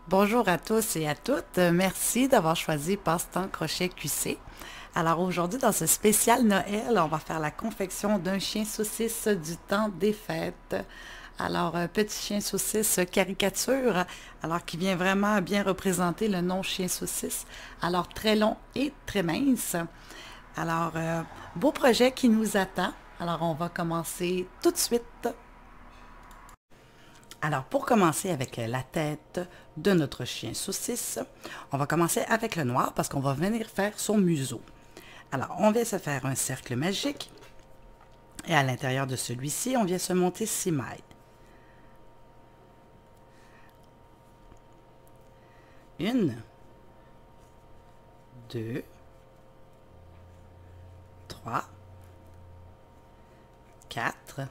Bonjour à tous et à toutes, merci d'avoir choisi Passe-temps Crochet QC. Alors aujourd'hui dans ce spécial Noël, on va faire la confection d'un chien saucisse du temps des fêtes. Alors petit chien saucisse caricature, alors qui vient vraiment bien représenter le nom chien saucisse. Alors très long et très mince. Alors beau projet qui nous attend. Alors on va commencer tout de suite. Alors, pour commencer avec la tête de notre chien saucisse, on va commencer avec le noir parce qu'on va venir faire son museau. Alors, on vient se faire un cercle magique et à l'intérieur de celui-ci, on vient se monter 6 mailles. Une, 2, 3, 4,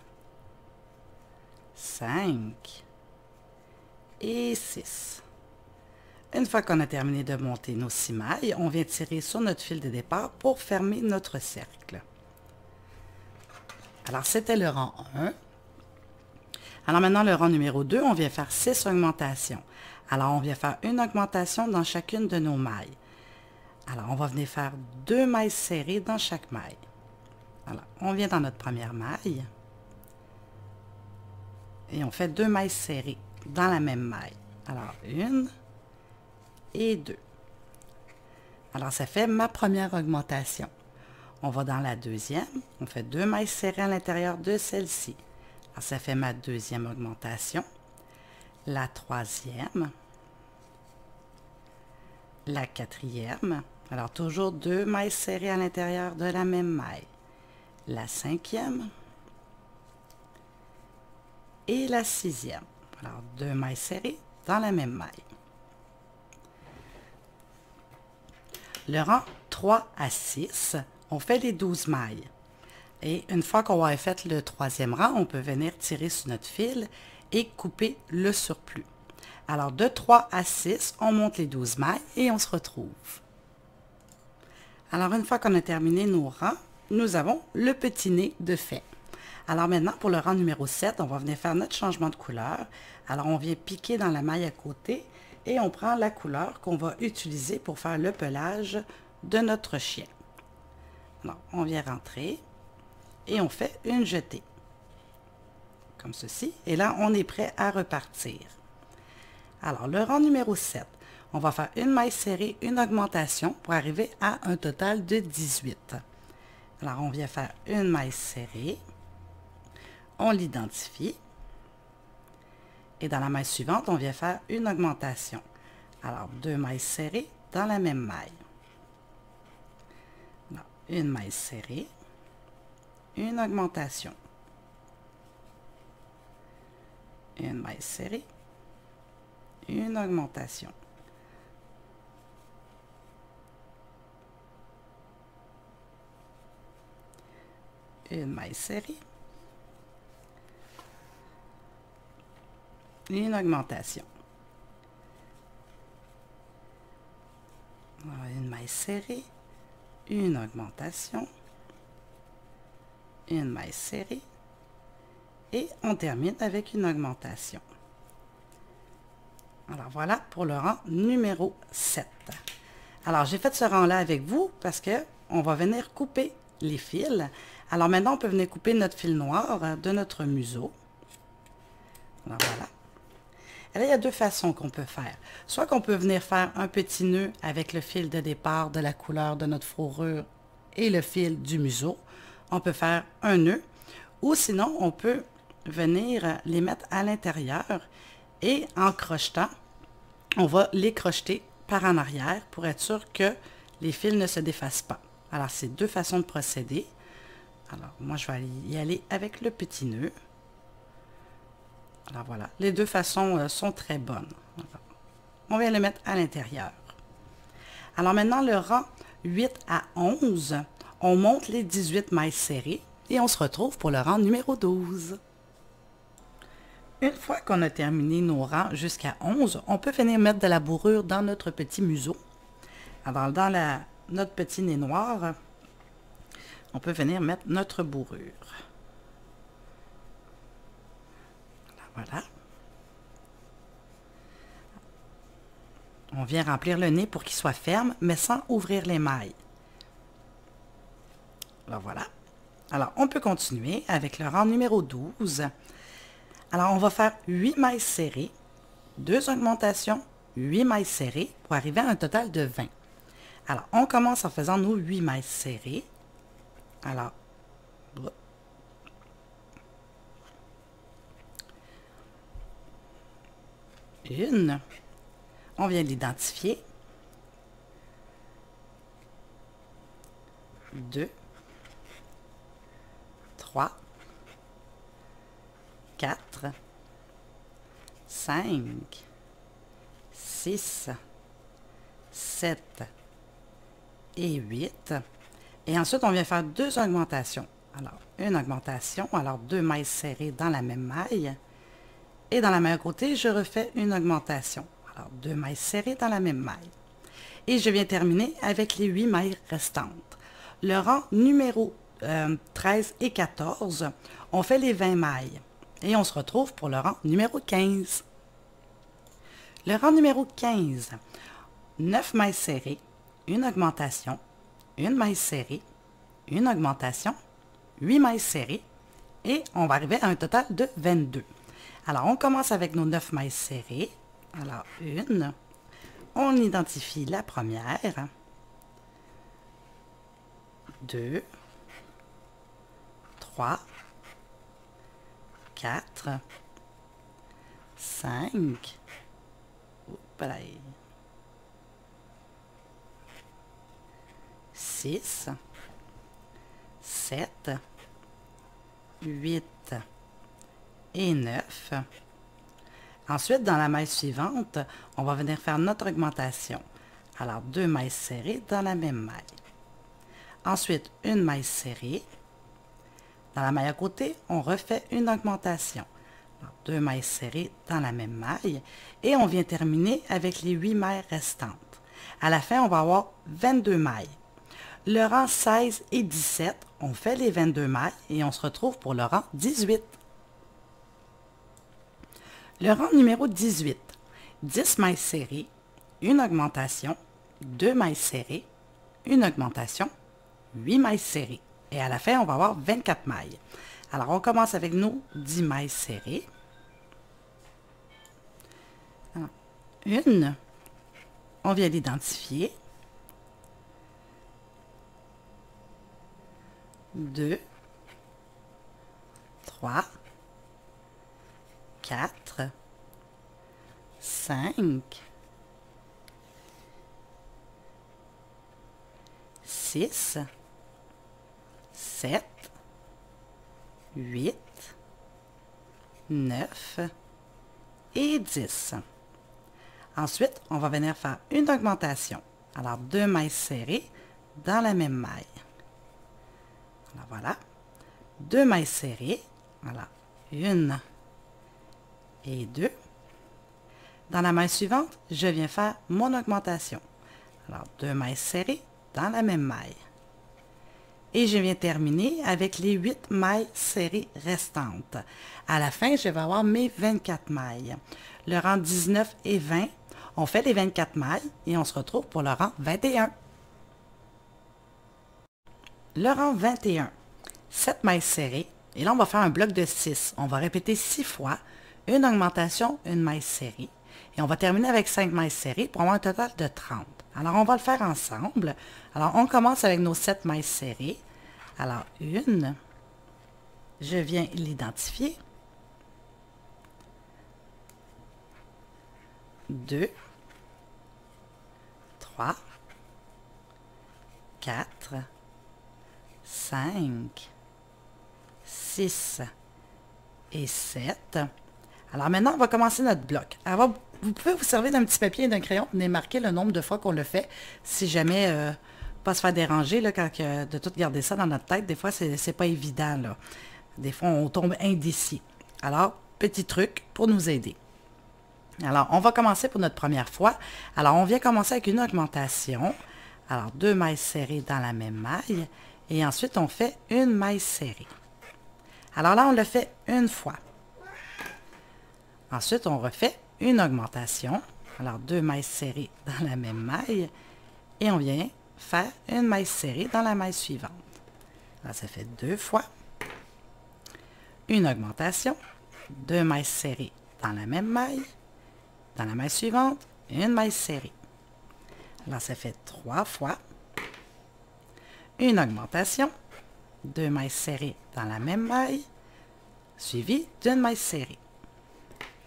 5 et 6. Une fois qu'on a terminé de monter nos 6 mailles, on vient tirer sur notre fil de départ pour fermer notre cercle. Alors, c'était le rang 1. Alors maintenant, le rang numéro 2, on vient faire 6 augmentations. Alors, on vient faire une augmentation dans chacune de nos mailles. Alors, on va venir faire 2 mailles serrées dans chaque maille. Alors, on vient dans notre première maille. Et on fait 2 mailles serrées dans la même maille. Alors, 1 et 2. Alors, ça fait ma première augmentation. On va dans la deuxième. On fait 2 mailles serrées à l'intérieur de celle-ci. Alors, ça fait ma deuxième augmentation. La troisième. La quatrième. Alors, toujours 2 mailles serrées à l'intérieur de la même maille. La cinquième. Et la sixième. Alors, 2 mailles serrées dans la même maille. Le rang 3 à 6, on fait les 12 mailles. Et une fois qu'on va fait le troisième rang, on peut venir tirer sur notre fil et couper le surplus. Alors, de 3 à 6, on monte les 12 mailles et on se retrouve. Alors, une fois qu'on a terminé nos rangs, nous avons le petit nez de fait. Alors maintenant, pour le rang numéro 7, on va venir faire notre changement de couleur. Alors, on vient piquer dans la maille à côté et on prend la couleur qu'on va utiliser pour faire le pelage de notre chien. Alors, on vient rentrer et on fait une jetée. Comme ceci. Et là, on est prêt à repartir. Alors, le rang numéro 7, on va faire une maille serrée, une augmentation pour arriver à un total de 18. Alors, on vient faire une maille serrée. On l'identifie. Et dans la maille suivante, on vient faire une augmentation. Alors, 2 mailles serrées dans la même maille. Alors, une maille serrée, une augmentation. Une maille serrée, une augmentation. Une maille serrée, une augmentation. Une maille serrée, une augmentation, une maille serrée et on termine avec une augmentation. Alors voilà pour le rang numéro 7. Alors j'ai fait ce rang-là avec vous parce que on va venir couper les fils. Alors maintenant on peut venir couper notre fil noir de notre museau. Alors voilà. Et là, il y a 2 façons qu'on peut faire. Soit qu'on peut venir faire un petit nœud avec le fil de départ de la couleur de notre fourrure et le fil du museau. On peut faire un nœud. Ou sinon, on peut venir les mettre à l'intérieur et en crochetant, on va les crocheter par en arrière pour être sûr que les fils ne se défassent pas. Alors, c'est 2 façons de procéder. Alors, moi, je vais y aller avec le petit nœud. Alors voilà, les 2 façons sont très bonnes. Alors, on vient le mettre à l'intérieur. Alors maintenant, le rang 8 à 11, On monte les 18 mailles serrées et on se retrouve pour le rang numéro 12. Une fois qu'on a terminé nos rangs jusqu'à 11, on peut venir mettre de la bourrure dans notre petit museau. Alors, dans notre petit nez noir, on peut venir mettre notre bourrure. Voilà. On vient remplir le nez pour qu'il soit ferme, mais sans ouvrir les mailles. Alors voilà. Alors, on peut continuer avec le rang numéro 12. Alors, on va faire 8 mailles serrées, 2 augmentations, 8 mailles serrées pour arriver à un total de 20. Alors, on commence en faisant nos 8 mailles serrées. Alors, une, on vient l'identifier. 2, 3, 4, 5, 6, 7 et 8. Et ensuite, on vient faire 2 augmentations. Alors, une augmentation, alors 2 mailles serrées dans la même maille. Et dans la maille à côté, je refais une augmentation. Alors, 2 mailles serrées dans la même maille. Et je viens terminer avec les 8 mailles restantes. Le rang numéro 13 et 14, on fait les 20 mailles. Et on se retrouve pour le rang numéro 15. Le rang numéro 15, 9 mailles serrées, une augmentation, une maille serrée, une augmentation, 8 mailles serrées, et on va arriver à un total de 22. Alors, on commence avec nos 9 mailles serrées. Alors, une, on identifie la première, 2, 3, 4, 5, 6, 7, 8 et 9. Ensuite, dans la maille suivante, on va venir faire notre augmentation. Alors, 2 mailles serrées dans la même maille. Ensuite, une maille serrée. Dans la maille à côté, on refait une augmentation. Alors, 2 mailles serrées dans la même maille. Et on vient terminer avec les 8 mailles restantes. À la fin, on va avoir 22 mailles. Le rang 16 et 17, on fait les 22 mailles et on se retrouve pour le rang 18. Le rang numéro 18, 10 mailles serrées, une augmentation, 2 mailles serrées, une augmentation, 8 mailles serrées. Et à la fin, on va avoir 24 mailles. Alors, on commence avec nos 10 mailles serrées. Alors, une, on vient l'identifier. 2, 3, 4, 5, 6, 7, 8, 9 et 10. Ensuite, on va venir faire une augmentation. Alors, 2 mailles serrées dans la même maille. Alors, voilà. 2 mailles serrées. Voilà. 1 et 2. Dans la maille suivante, je viens faire mon augmentation. Alors, 2 mailles serrées dans la même maille. Et je viens terminer avec les 8 mailles serrées restantes. À la fin, je vais avoir mes 24 mailles. Le rang 19 et 20, on fait les 24 mailles et on se retrouve pour le rang 21. Le rang 21, 7 mailles serrées. Et là, on va faire un bloc de 6. On va répéter 6 fois, une augmentation, une maille serrée. Et on va terminer avec 5 mailles serrées pour avoir un total de 30. Alors, on va le faire ensemble. Alors, on commence avec nos 7 mailles serrées. Alors, une, je viens l'identifier. 2, 3, 4, 5, 6 et 7. Alors maintenant, on va commencer notre bloc. Alors, vous pouvez vous servir d'un petit papier et d'un crayon, venez marquer le nombre de fois qu'on le fait, si jamais pas se faire déranger là, de tout garder ça dans notre tête. Des fois, c'est pas évident, là. Des fois, on tombe indécis. Alors, petit truc pour nous aider. Alors, on va commencer pour notre première fois. Alors, on vient commencer avec une augmentation. Alors, 2 mailles serrées dans la même maille. Et ensuite, on fait une maille serrée. Alors là, on le fait une fois. Ensuite, on refait une augmentation. Alors, 2 mailles serrées dans la même maille. Et on vient faire une maille serrée dans la maille suivante. Là, ça fait 2 fois. Une augmentation. 2 mailles serrées dans la même maille. Dans la maille suivante, une maille serrée. Alors, ça fait 3 fois. Une augmentation. 2 mailles serrées dans la même maille. Suivi d'une maille serrée.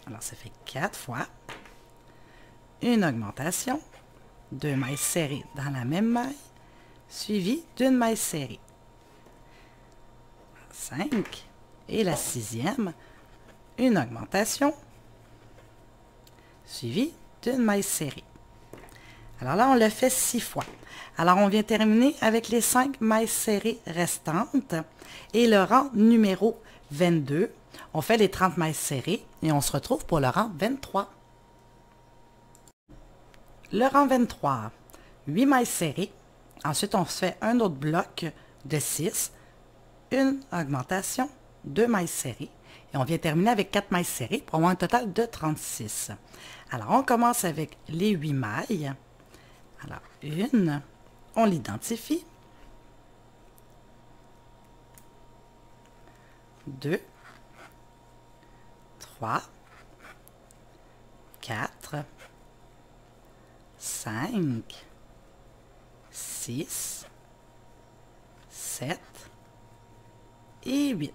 Alors, ça fait 4 fois. Une augmentation. 2 mailles serrées dans la même maille. Suivi d'une maille serrée. 5. Et la 6e. Une augmentation. Suivi d'une maille serrée. Alors là, on le fait 6 fois. Alors, on vient terminer avec les 5 mailles serrées restantes et le rang numéro 22. On fait les 30 mailles serrées et on se retrouve pour le rang 23. Le rang 23, 8 mailles serrées. Ensuite, on fait un autre bloc de 6, une augmentation, 2 mailles serrées. Et on vient terminer avec 4 mailles serrées pour avoir un total de 36. Alors, on commence avec les 8 mailles. Alors, une, on l'identifie. 2, 3, 4, 5, 6, 7 et 8.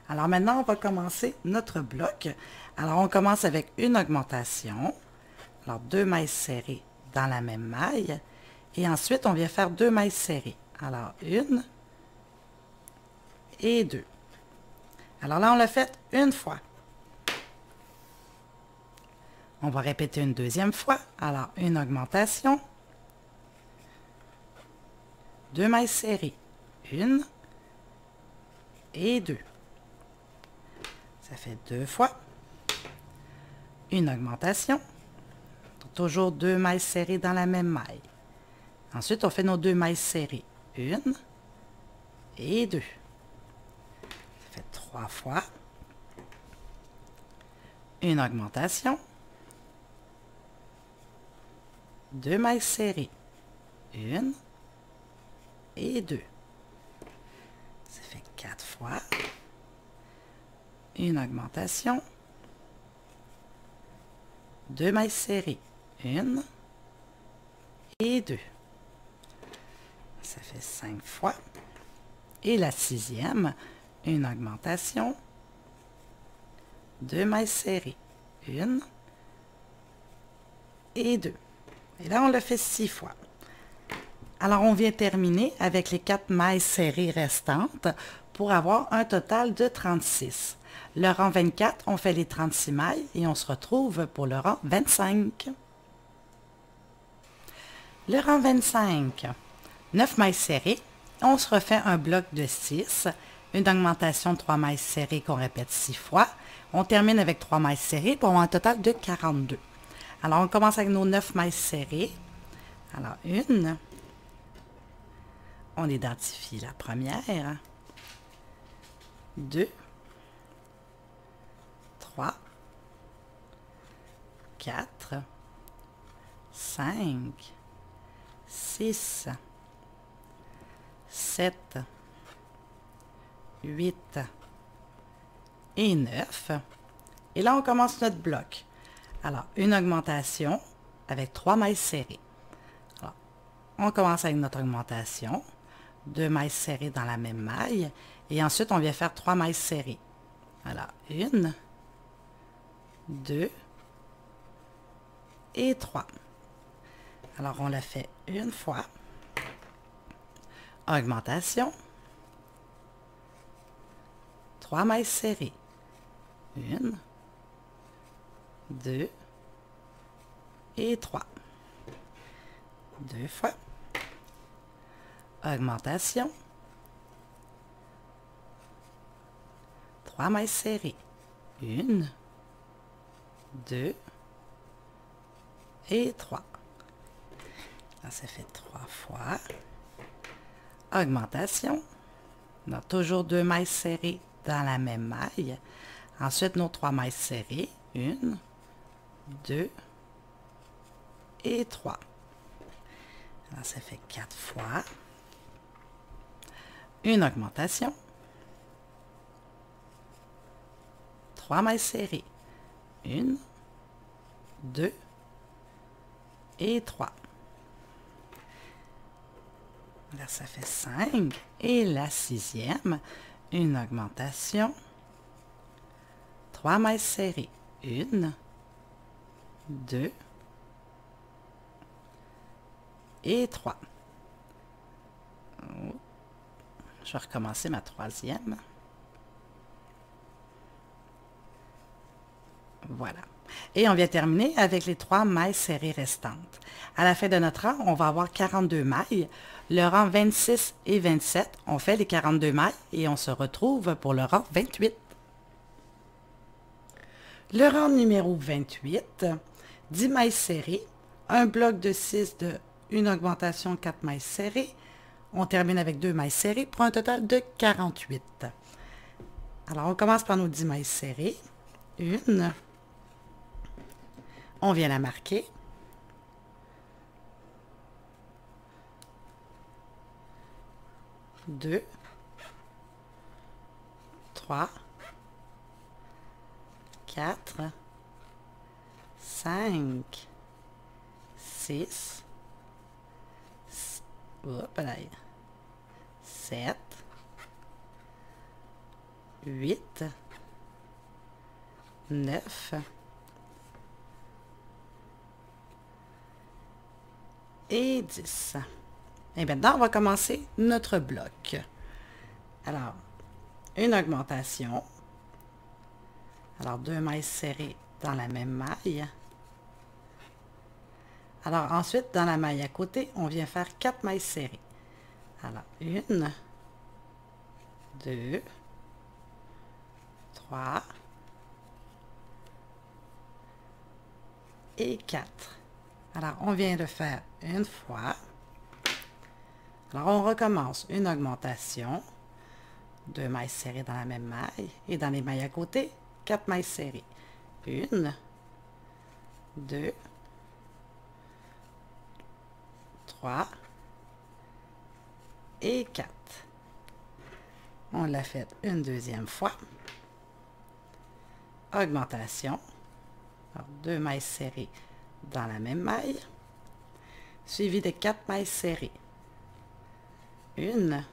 Alors maintenant, on va commencer notre bloc. Alors, on commence avec une augmentation. Alors, 2 mailles serrées dans la même maille. Et ensuite, on vient faire 2 mailles serrées. Alors, 1 et 2. Alors là, on l'a fait une fois. On va répéter une deuxième fois. Alors, une augmentation. 2 mailles serrées. 1 et 2. Ça fait 2 fois. Une augmentation. Toujours 2 mailles serrées dans la même maille. Ensuite, on fait nos 2 mailles serrées. 1 et 2. Ça fait 3 fois. Une augmentation. 2 mailles serrées. 1 et 2. Ça fait 4 fois. Une augmentation. 2 mailles serrées. 1 et 2. Ça fait 5 fois. Et la 6e, une augmentation. 2 mailles serrées. 1 et 2. Et là, on le fait 6 fois. Alors, on vient terminer avec les 4 mailles serrées restantes pour avoir un total de 36. Le rang 24, on fait les 36 mailles et on se retrouve pour le rang 25. Le rang 25, 9 mailles serrées. On se refait un bloc de 6, une augmentation de 3 mailles serrées qu'on répète 6 fois. On termine avec 3 mailles serrées pour avoir un total de 42. Alors, on commence avec nos 9 mailles serrées. Alors, une. On identifie la première. 2. 3. 4. 5. 6. 7. 8. Et 9. Et là, on commence notre bloc. Alors, une augmentation avec 3 mailles serrées. Alors, on commence avec notre augmentation. 2 mailles serrées dans la même maille. Et ensuite, on vient faire 3 mailles serrées. Alors, 1, 2 et 3. Alors, on l'a fait une fois. Augmentation. 3 mailles serrées. 1, 2 et 3. 2 fois. augmentation, 3 mailles serrées, 1, 2 et 3. Là, ça fait 3 fois. Augmentation, on a toujours 2 mailles serrées dans la même maille. Ensuite, nos 3 mailles serrées, 1, 2 et 3. Alors, ça fait 4 fois. Une augmentation. 3 mailles serrées. 1, 2 et 3. Là, ça fait 5. Et la 6e, une augmentation. 3 mailles serrées. 1, 2 et 3. Je vais recommencer ma 3e. Voilà. Et on vient terminer avec les 3 mailles serrées restantes. À la fin de notre rang, on va avoir 42 mailles. Le rang 26 et 27, on fait les 42 mailles et on se retrouve pour le rang 28. Le rang numéro 28, 10 mailles serrées, un bloc de 6 de une augmentation 4 mailles serrées. On termine avec 2 mailles serrées pour un total de 48. Alors, on commence par nos 10 mailles serrées. 1. On vient la marquer. 2, 3, 4, 5, 6, 7, 8, 9 et 10. Et maintenant, on va commencer notre bloc. Alors, une augmentation. Alors, 2 mailles serrées dans la même maille. Alors, ensuite, dans la maille à côté, on vient faire 4 mailles serrées. Alors, 1, 2, 3 et 4. Alors, on vient le faire une fois. Alors, on recommence une augmentation. 2 mailles serrées dans la même maille. Et dans les mailles à côté, 4 mailles serrées. 1, 2, 3 et 4. On l'a fait une deuxième fois. Augmentation. Alors, 2 mailles serrées dans la même maille, suivi de 4 mailles serrées. 1,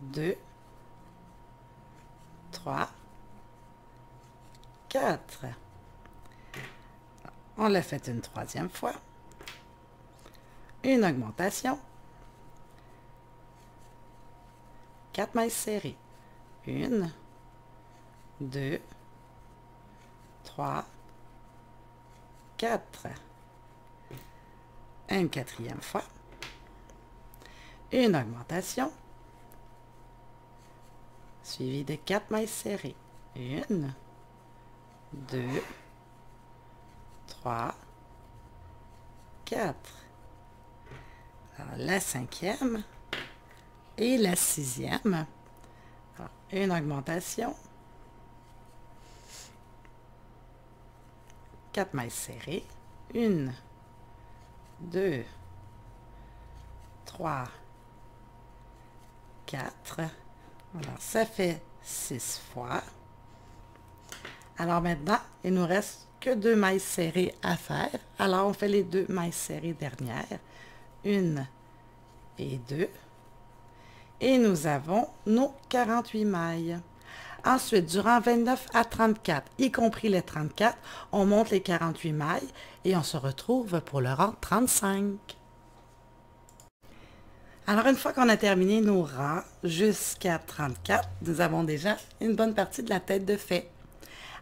2, 3, 4. On l'a fait une troisième fois. Une augmentation. 4 mailles serrées. 1, 2, 3, 4. Une quatrième fois. Une augmentation. Suivi de 4 mailles serrées. 1, 2, 3, 4. Alors, la 5e et la 6e. Alors, une augmentation. 4 mailles serrées. 1, 2, 3, 4. Alors, ça fait 6 fois. Alors maintenant, il nous reste que 2 mailles serrées à faire. Alors, on fait les 2 mailles serrées dernières. 1 et 2. Et nous avons nos 48 mailles. Ensuite, durant 29 à 34, y compris les 34, on monte les 48 mailles et on se retrouve pour le rang 35. Alors, une fois qu'on a terminé nos rangs jusqu'à 34, nous avons déjà une bonne partie de la tête de fée.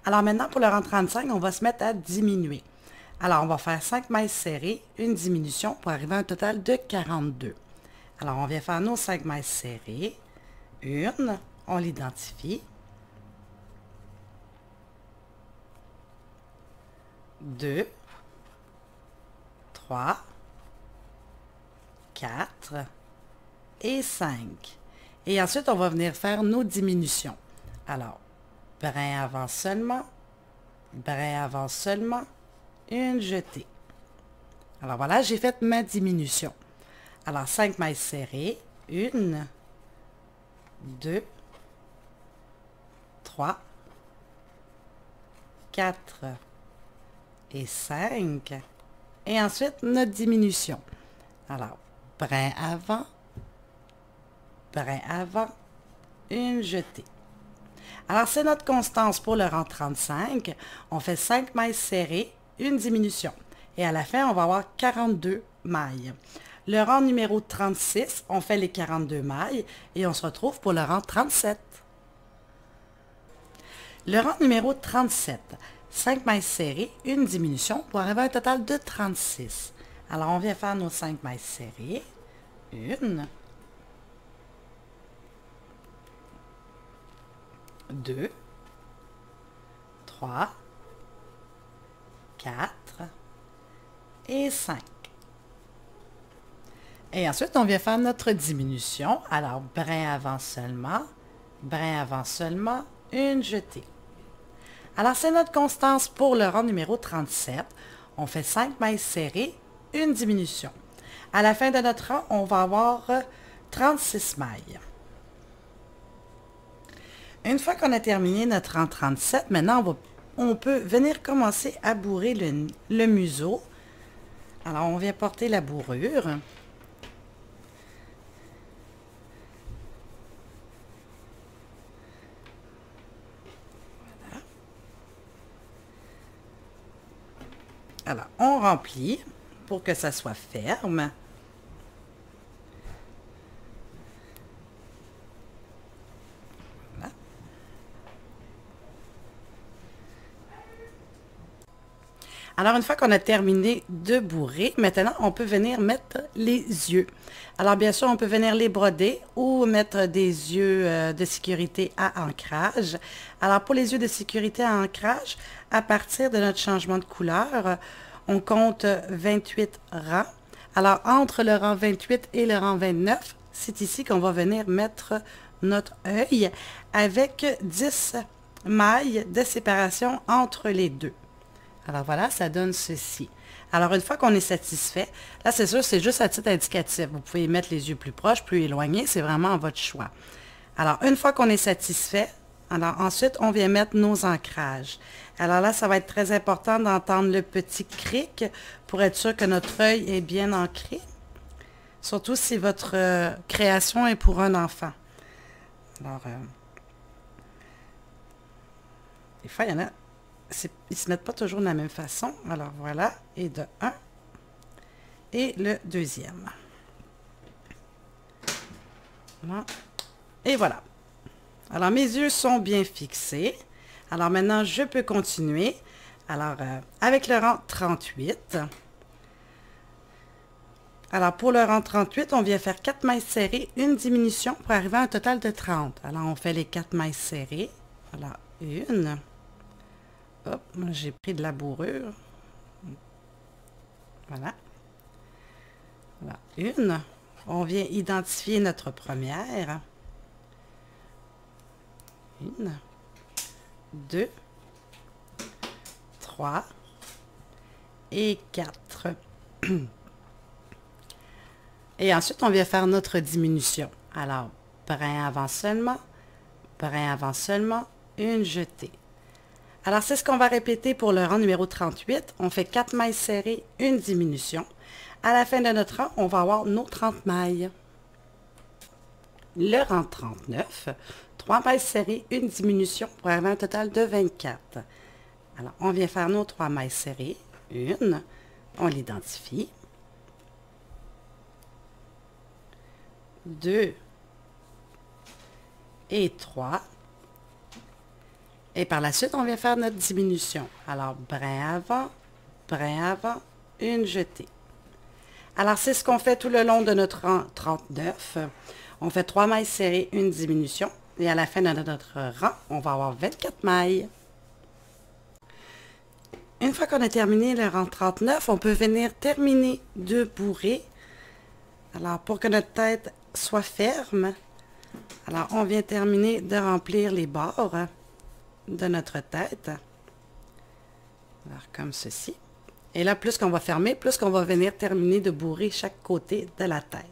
Alors maintenant, pour le rang 35, on va se mettre à diminuer. Alors, on va faire 5 mailles serrées, une diminution pour arriver à un total de 42. Alors, on vient faire nos 5 mailles serrées. Une, on l'identifie. 2, 3, 4 et 5. Et ensuite, on va venir faire nos diminutions. Alors, brin avant seulement, brin avant seulement, une jetée. Alors voilà, j'ai fait ma diminution. Alors, 5 mailles serrées, 1, 2, 3, 4 et 5. Et ensuite, notre diminution. Alors, brin avant, une jetée. Alors, c'est notre constance pour le rang 35. On fait 5 mailles serrées, une diminution. Et à la fin, on va avoir 42 mailles. Le rang numéro 36, on fait les 42 mailles et on se retrouve pour le rang 37. Le rang numéro 37, 5 mailles serrées, une diminution pour arriver à un total de 36. Alors, on vient faire nos 5 mailles serrées. 1, 2, 3, 4 et 5. Et ensuite, on vient faire notre diminution. Alors, brin avant seulement, une jetée. Alors, c'est notre constance pour le rang numéro 37. On fait 5 mailles serrées, une diminution. À la fin de notre rang, on va avoir 36 mailles. Une fois qu'on a terminé notre rang 37, maintenant, on peut venir commencer à bourrer le museau. Alors, on vient porter la bourrure. Voilà. Alors, on remplit pour que ça soit ferme. Voilà. Alors, une fois qu'on a terminé de bourrer, maintenant, on peut venir mettre les yeux. Alors, bien sûr, on peut venir les broder ou mettre des yeux de sécurité à ancrage. Alors, pour les yeux de sécurité à ancrage, à partir de notre changement de couleur, on compte 28 rangs. Alors, entre le rang 28 et le rang 29, c'est ici qu'on va venir mettre notre œil avec 10 mailles de séparation entre les deux. Alors voilà, ça donne ceci. Alors une fois qu'on est satisfait, là c'est sûr, c'est juste à titre indicatif. Vous pouvez mettre les yeux plus proches, plus éloignés, c'est vraiment votre choix. Alors une fois qu'on est satisfait, alors ensuite on vient mettre nos ancrages. Alors là, ça va être très important d'entendre le petit cric pour être sûr que notre œil est bien ancré. Surtout si votre création est pour un enfant. Alors, des fois, il y en a... Ils ne se mettent pas toujours de la même façon. Alors voilà, et de 1. Et le deuxième. Voilà. Et voilà. Alors mes yeux sont bien fixés. Alors maintenant, je peux continuer. Alors, avec le rang 38. Alors pour le rang 38, on vient faire 4 mailles serrées, une diminution pour arriver à un total de 30. Alors on fait les 4 mailles serrées. Alors, une. Hop, j'ai pris de la bourrure. Voilà. Voilà. Une. On vient identifier notre première. Une. 2. 3. Et 4. Et ensuite, on vient faire notre diminution. Alors, brin avant seulement, une jetée. Alors, c'est ce qu'on va répéter pour le rang numéro 38. On fait 4 mailles serrées, une diminution. À la fin de notre rang, on va avoir nos 30 mailles. Le rang 39, 3 mailles serrées, une diminution pour arriver à un total de 24. Alors, on vient faire nos 3 mailles serrées. Une, on l'identifie. 2 et 3. Et par la suite, on vient faire notre diminution. Alors, brin avant, une jetée. Alors, c'est ce qu'on fait tout le long de notre rang 39. On fait 3 mailles serrées, une diminution. Et à la fin de notre rang, on va avoir 24 mailles. Une fois qu'on a terminé le rang 39, on peut venir terminer de bourrer. Alors, pour que notre tête soit ferme, alors on vient terminer de remplir les bords de notre tête. Alors, comme ceci. Et là, plus qu'on va fermer, plus qu'on va venir terminer de bourrer chaque côté de la tête.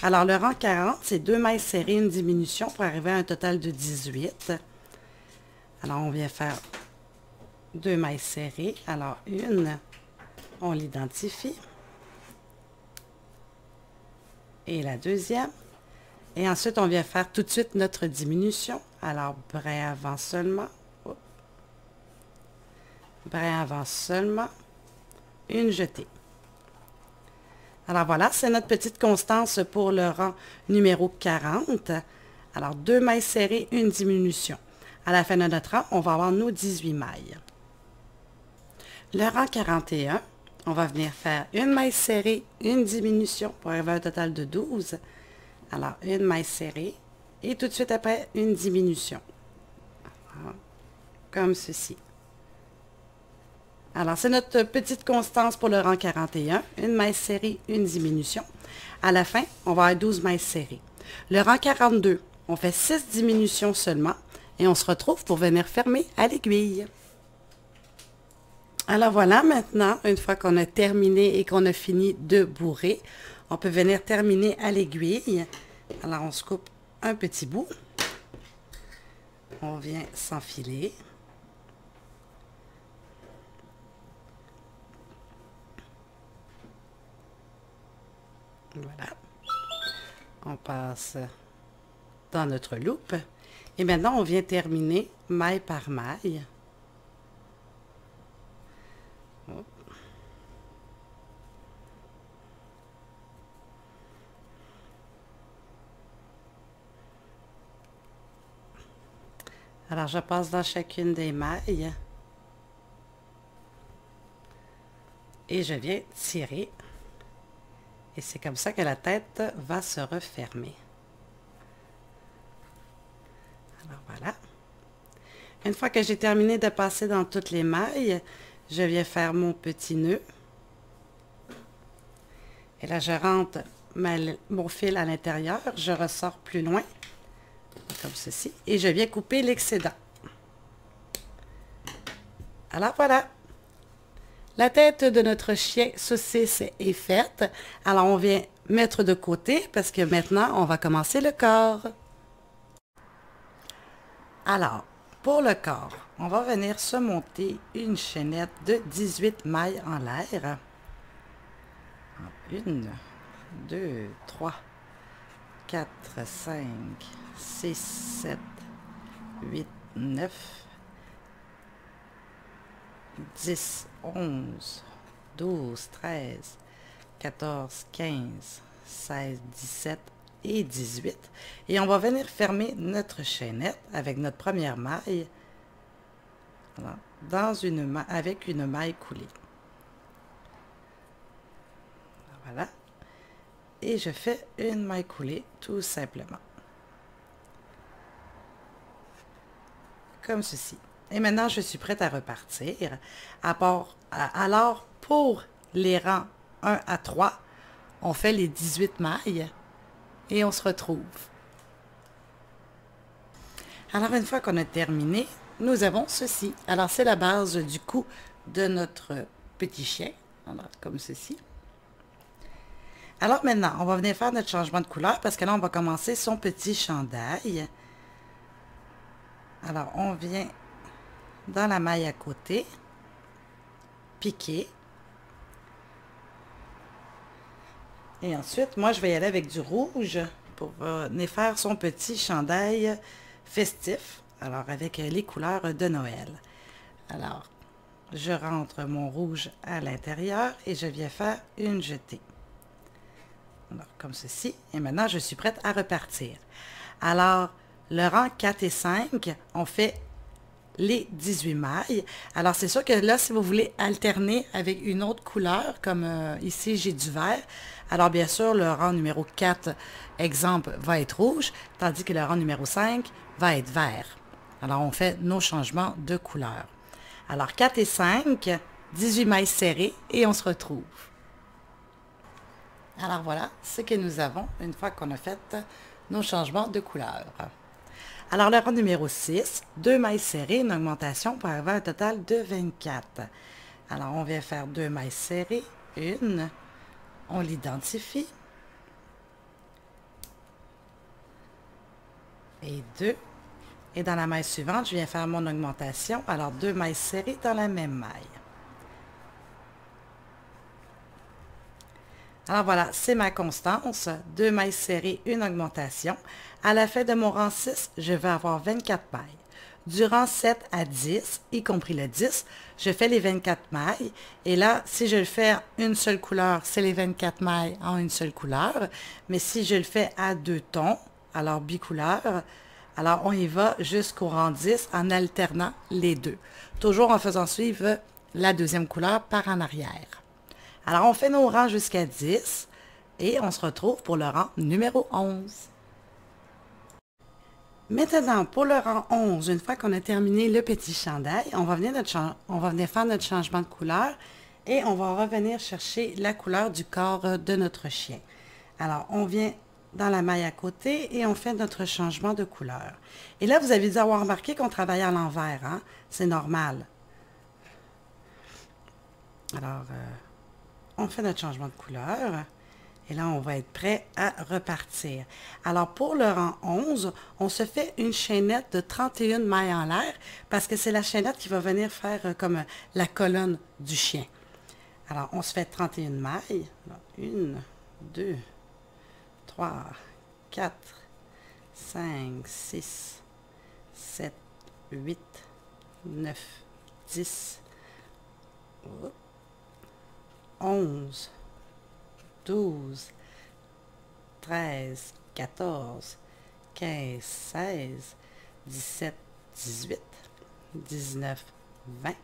Alors, le rang 40, c'est 2 mailles serrées, une diminution pour arriver à un total de 18. Alors, on vient faire 2 mailles serrées. Alors, une, on l'identifie. Et la deuxième. Et ensuite, on vient faire tout de suite notre diminution. Alors, brin avant seulement. Brin avant seulement. Une jetée. Alors voilà, c'est notre petite constance pour le rang numéro 40. Alors, 2 mailles serrées, une diminution. À la fin de notre rang, on va avoir nos 18 mailles. Le rang 41, on va venir faire une maille serrée, une diminution pour arriver à un total de 12. Alors, une maille serrée et tout de suite après, une diminution. Voilà. Comme ceci. Alors, c'est notre petite constance pour le rang 41. Une maille serrée, une diminution. À la fin, on va avoir 12 mailles serrées. Le rang 42, on fait 6 diminutions seulement et on se retrouve pour venir fermer à l'aiguille. Alors voilà, maintenant, une fois qu'on a terminé et qu'on a fini de bourrer, on peut venir terminer à l'aiguille. Alors, on se coupe un petit bout. On vient s'enfiler. Voilà. On passe dans notre loupe. Et maintenant, on vient terminer maille par maille. Hop. Alors, je passe dans chacune des mailles. Et je viens tirer. Et c'est comme ça que la tête va se refermer. Alors voilà. Une fois que j'ai terminé de passer dans toutes les mailles, je viens faire mon petit nœud. Et là, je rentre mon fil à l'intérieur, je ressors plus loin, comme ceci, et je viens couper l'excédent. Alors voilà. La tête de notre chien saucisse est faite. Alors, on vient mettre de côté parce que maintenant, on va commencer le corps. Alors, pour le corps, on va venir se monter une chaînette de 18 mailles en l'air. 1, 2, 3, 4, 5, 6, 7, 8, 9, 10, 11, 12, 13, 14, 15, 16, 17 et 18. Et on va venir fermer notre chaînette avec notre première maille avec une maille coulée. Voilà. Et je fais une maille coulée tout simplement. Comme ceci. Et maintenant, je suis prête à repartir. Alors, pour les rangs 1 à 3, on fait les 18 mailles et on se retrouve. Alors, une fois qu'on a terminé, nous avons ceci. Alors, c'est la base du cou de notre petit chien. Alors, comme ceci. Alors, maintenant, on va venir faire notre changement de couleur parce que là, on va commencer son petit chandail. Alors, on vient dans la maille à côté, piquer. Et ensuite, moi, je vais y aller avec du rouge pour venir faire son petit chandail festif. Alors, avec les couleurs de Noël. Alors, je rentre mon rouge à l'intérieur et je viens faire une jetée. Alors, comme ceci. Et maintenant, je suis prête à repartir. Alors, le rang 4 et 5, on fait les 18 mailles. Alors, c'est sûr que là, si vous voulez alterner avec une autre couleur, comme ici, j'ai du vert, alors bien sûr, le rang numéro 4, exemple, va être rouge, tandis que le rang numéro 5 va être vert. Alors, on fait nos changements de couleur. Alors, 4 et 5, 18 mailles serrées, et on se retrouve. Alors voilà ce que nous avons une fois qu'on a fait nos changements de couleur. Alors le rang numéro 6, 2 mailles serrées, une augmentation pour arriver à un total de 24. Alors on vient faire 2 mailles serrées, une, on l'identifie, et 2. Et dans la maille suivante, je viens faire mon augmentation, alors 2 mailles serrées dans la même maille. Alors voilà, c'est ma constance, 2 mailles serrées, une augmentation. À la fin de mon rang 6, je vais avoir 24 mailles. Du rang 7 à 10, y compris le 10, je fais les 24 mailles. Et là, si je le fais une seule couleur, c'est les 24 mailles en une seule couleur. Mais si je le fais à 2 tons, alors bicouleur, alors on y va jusqu'au rang 10 en alternant les deux. Toujours en faisant suivre la deuxième couleur par en arrière. Alors, on fait nos rangs jusqu'à 10 et on se retrouve pour le rang numéro 11. Maintenant, pour le rang 11, une fois qu'on a terminé le petit chandail, on va venir faire notre changement de couleur et on va revenir chercher la couleur du corps de notre chien. Alors, on vient dans la maille à côté et on fait notre changement de couleur. Et là, vous avez dû avoir remarqué qu'on travaille à l'envers, hein? C'est normal. Alors, on fait notre changement de couleur. Et là, on va être prêt à repartir. Alors, pour le rang 11, on se fait une chaînette de 31 mailles en l'air parce que c'est la chaînette qui va venir faire comme la colonne du chien. Alors, on se fait 31 mailles. 1, 2, 3, 4, 5, 6, 7, 8, 9, 10, 11, 12, 13, 14, 15, 16, 17, 18, 19, 20,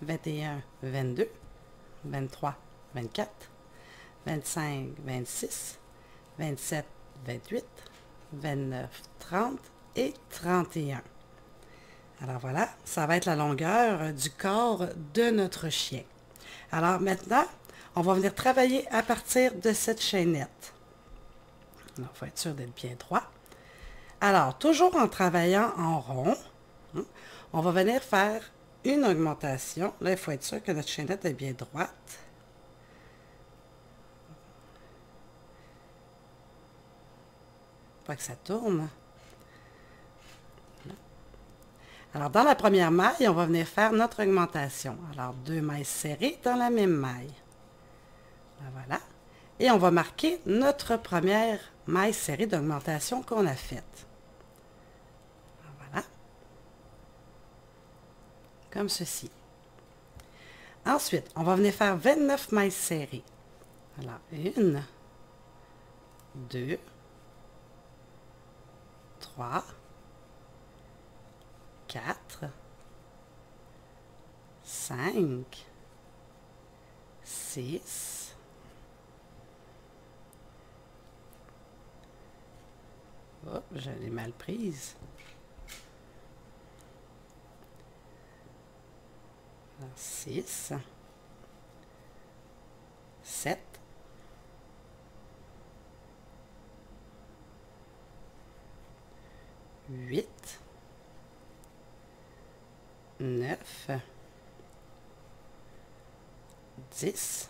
21, 22, 23, 24, 25, 26, 27, 28, 29, 30 et 31. Alors voilà, ça va être la longueur du corps de notre chien. Alors maintenant, on va venir travailler à partir de cette chaînette. Il faut être sûr d'être bien droit. Alors, toujours en travaillant en rond, on va venir faire une augmentation. Là, il faut être sûr que notre chaînette est bien droite. Pas que ça tourne. Alors, dans la première maille, on va venir faire notre augmentation. Alors, 2 mailles serrées dans la même maille. Voilà. Et on va marquer notre première maille serrée d'augmentation qu'on a faite. Voilà. Comme ceci. Ensuite, on va venir faire 29 mailles serrées. Alors, 1, 2, 3, 4, 5, 6, je l'ai mal prise. 6, 7, 8, 9, 10,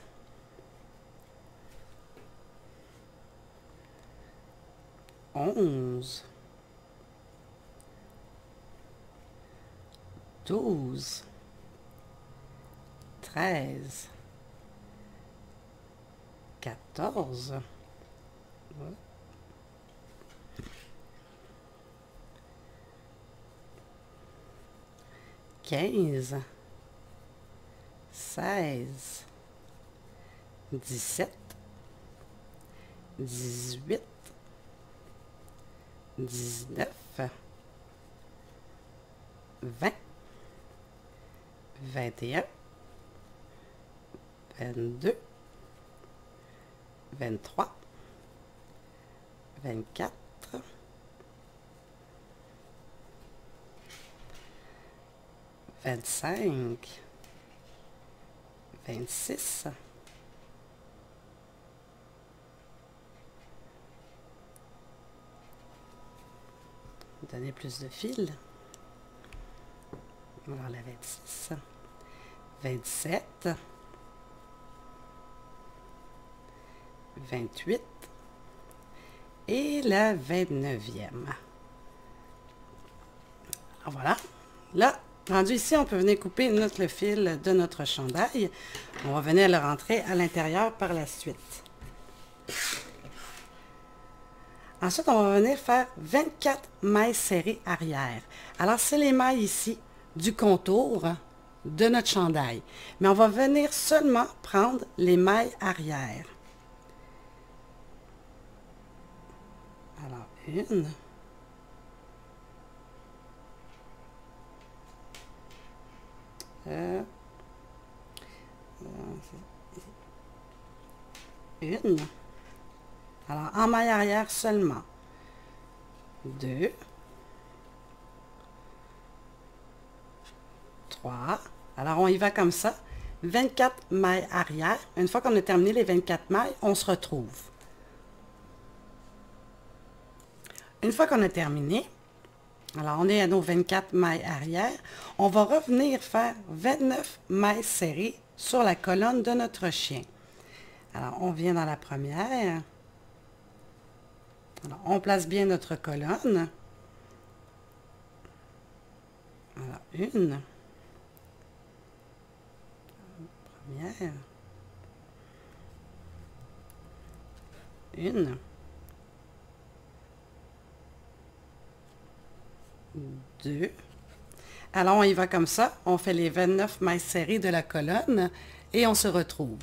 11, 12, 13, 14, 15, 16, 17, 18, 19, 20, 21, 22, 23, 24, 25, 26, 'Donner plus de fil. Alors la 26, 27, 28 et la 29e. Alors voilà. Là, rendu ici, on peut venir couper le fil de notre chandail. On va venir le rentrer à l'intérieur par la suite. Ensuite, on va venir faire 24 mailles serrées arrière. Alors, c'est les mailles ici du contour de notre chandail. Mais on va venir seulement prendre les mailles arrière. Alors, une. Alors, en maille arrière seulement. 2, 3. Alors, on y va comme ça. 24 mailles arrière. Une fois qu'on a terminé les 24 mailles, on se retrouve. Une fois qu'on a terminé, alors on est à nos 24 mailles arrière, on va revenir faire 29 mailles serrées sur la colonne de notre chien. Alors, on vient dans la première. Alors, on place bien notre colonne. Alors, une. Première. Une. 2. Alors, on y va comme ça. On fait les 29 mailles serrées de la colonne et on se retrouve.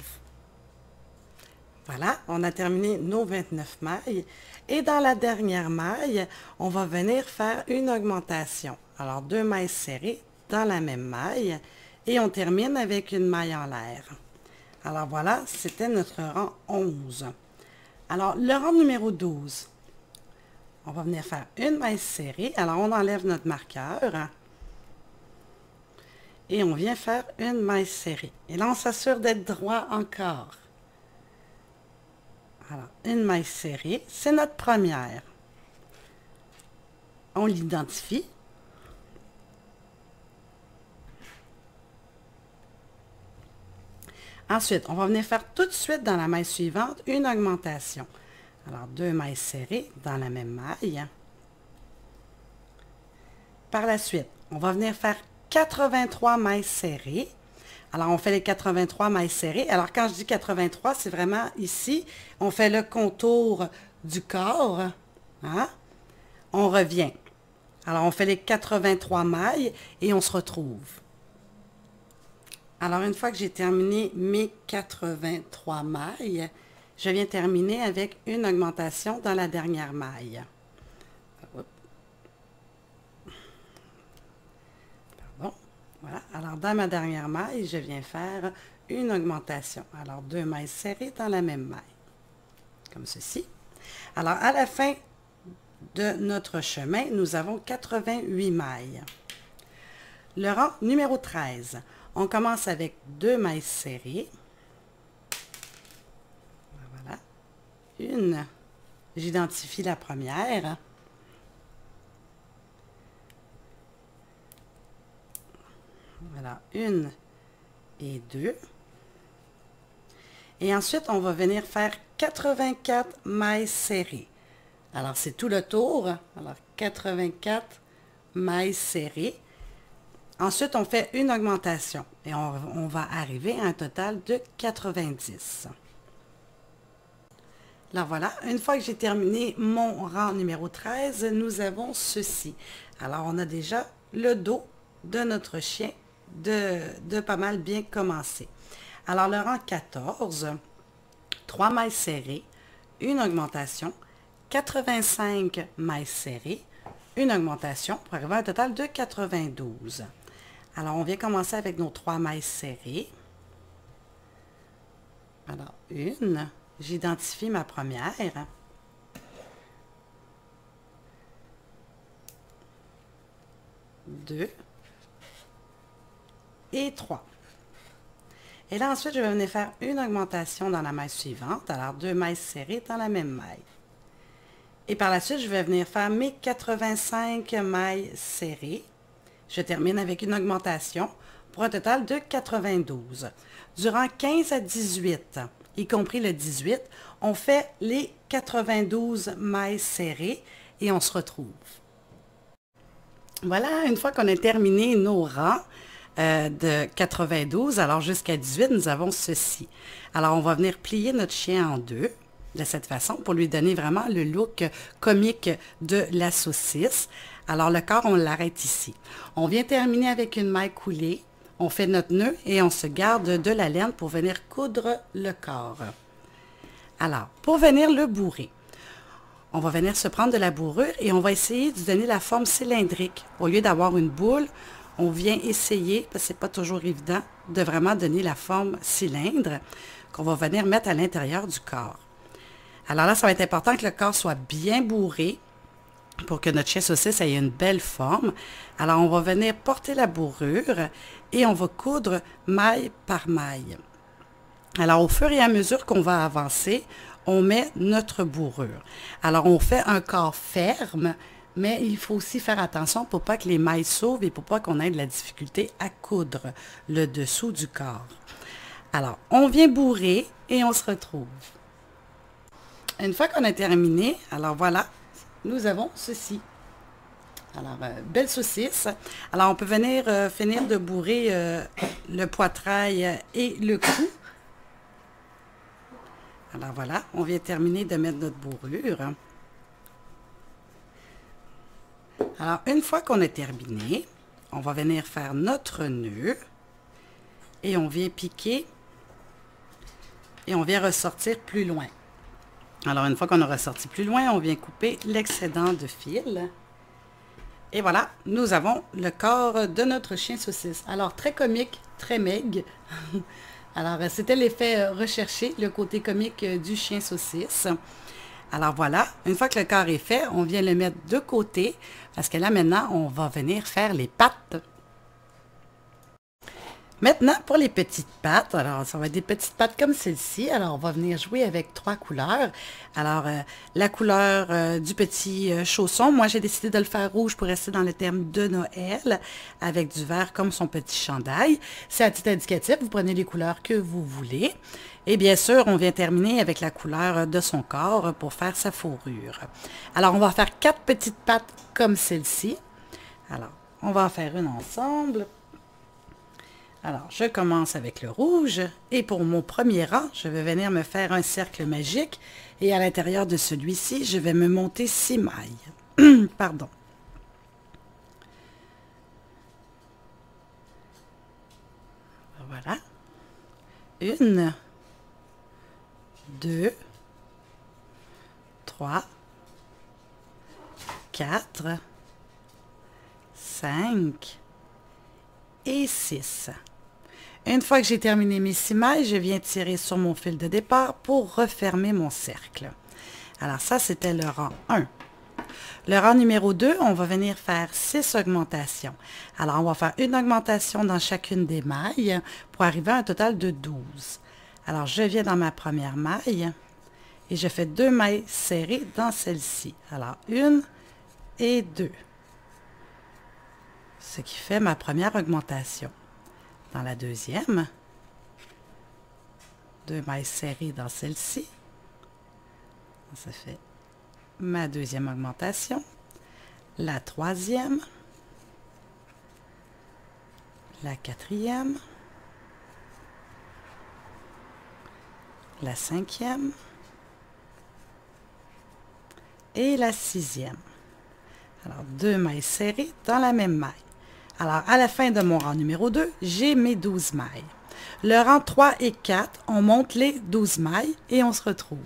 Voilà, on a terminé nos 29 mailles. Et dans la dernière maille, on va venir faire une augmentation. Alors, 2 mailles serrées dans la même maille. Et on termine avec une maille en l'air. Alors voilà, c'était notre rang 11. Alors, le rang numéro 12. On va venir faire une maille serrée. Alors, on enlève notre marqueur. Et on vient faire une maille serrée. Et là, on s'assure d'être droit encore. Alors, une maille serrée, c'est notre première. On l'identifie. Ensuite, on va venir faire tout de suite dans la maille suivante une augmentation. Alors, 2 mailles serrées dans la même maille. Par la suite, on va venir faire 83 mailles serrées. Alors, on fait les 83 mailles serrées. Alors, quand je dis 83, c'est vraiment ici. On fait le contour du corps. Hein? On revient. Alors, on fait les 83 mailles et on se retrouve. Alors, une fois que j'ai terminé mes 83 mailles, je viens terminer avec une augmentation dans la dernière maille. Pardon. Voilà. Alors, dans ma dernière maille, je viens faire une augmentation. Alors, 2 mailles serrées dans la même maille. Comme ceci. Alors, à la fin de notre chemin, nous avons 88 mailles. Le rang numéro 13. On commence avec 2 mailles serrées. Voilà. Une. J'identifie la première. Voilà, 1 et 2. Et ensuite, on va venir faire 84 mailles serrées. Alors, c'est tout le tour. Alors, 84 mailles serrées. Ensuite, on fait une augmentation. Et on va arriver à un total de 90. Alors voilà, une fois que j'ai terminé mon rang numéro 13, nous avons ceci. Alors, on a déjà le dos de notre chien de pas mal bien commencé. Alors, le rang 14, 3 mailles serrées, une augmentation, 85 mailles serrées, une augmentation pour arriver à un total de 92. Alors, on vient commencer avec nos 3 mailles serrées. Alors, une, j'identifie ma première. 2 et 3. Et là, ensuite, je vais venir faire une augmentation dans la maille suivante. Alors, 2 mailles serrées dans la même maille. Et par la suite, je vais venir faire mes 85 mailles serrées. Je termine avec une augmentation pour un total de 92. Durant 15 à 18, y compris le 18, on fait les 92 mailles serrées et on se retrouve. Voilà, une fois qu'on a terminé nos rangs de 92, alors jusqu'à 18, nous avons ceci. Alors, on va venir plier notre chien en deux de cette façon pour lui donner vraiment le look comique de la saucisse. Alors, le corps, on l'arrête ici. On vient terminer avec une maille coulée. On fait notre nœud et on se garde de la laine pour venir coudre le corps. Alors, pour venir le bourrer, on va venir se prendre de la bourrure et on va essayer de donner la forme cylindrique. Au lieu d'avoir une boule, on vient essayer, parce que ce n'est pas toujours évident, de vraiment donner la forme cylindre qu'on va venir mettre à l'intérieur du corps. Alors là, ça va être important que le corps soit bien bourré pour que notre chien saucisse ait une belle forme. Alors, on va venir porter la bourrure et on va coudre maille par maille. Alors, au fur et à mesure qu'on va avancer, on met notre bourrure. Alors, on fait un corps ferme, mais il faut aussi faire attention pour pas que les mailles s'ouvrent et pour pas qu'on ait de la difficulté à coudre le dessous du corps. Alors, on vient bourrer et on se retrouve. Une fois qu'on a terminé, alors voilà, nous avons ceci. Alors, belle saucisse. Alors, on peut venir finir de bourrer le poitrail et le cou. Alors voilà, on vient terminer de mettre notre bourrure. Alors, une fois qu'on a terminé, on va venir faire notre nœud et on vient piquer et on vient ressortir plus loin. Alors, une fois qu'on a ressorti plus loin, on vient couper l'excédent de fil. Et voilà, nous avons le corps de notre chien saucisse. Alors, très comique, très maigre. Alors, c'était l'effet recherché, le côté comique du chien saucisse. Alors voilà, une fois que le corps est fait, on vient le mettre de côté parce que là, maintenant, on va venir faire les pattes. Maintenant, pour les petites pattes, alors ça va être des petites pattes comme celle-ci. Alors, on va venir jouer avec 3 couleurs. Alors, la couleur du petit chausson, moi j'ai décidé de le faire rouge pour rester dans le thème de Noël, avec du vert comme son petit chandail. C'est à titre indicatif, vous prenez les couleurs que vous voulez. Et bien sûr, on vient terminer avec la couleur de son corps pour faire sa fourrure. Alors, on va faire 4 petites pattes comme celle-ci. Alors, on va en faire une ensemble. Alors, je commence avec le rouge et pour mon premier rang, je vais venir me faire un cercle magique et à l'intérieur de celui-ci, je vais me monter 6 mailles. Pardon. Voilà. 1, 2, 3, 4, 5 et 6. Une fois que j'ai terminé mes 6 mailles, je viens tirer sur mon fil de départ pour refermer mon cercle. Alors ça, c'était le rang 1. Le rang numéro 2, on va venir faire 6 augmentations. Alors, on va faire une augmentation dans chacune des mailles pour arriver à un total de 12. Alors, je viens dans ma première maille et je fais 2 mailles serrées dans celle-ci. Alors, 1 et 2. Ce qui fait ma première augmentation. Dans la deuxième, 2 mailles serrées dans celle-ci. Ça fait ma deuxième augmentation. La troisième. La quatrième. La cinquième. Et la sixième. Alors, 2 mailles serrées dans la même maille. Alors, à la fin de mon rang numéro 2, j'ai mes 12 mailles. Le rang 3 et 4, on monte les 12 mailles et on se retrouve.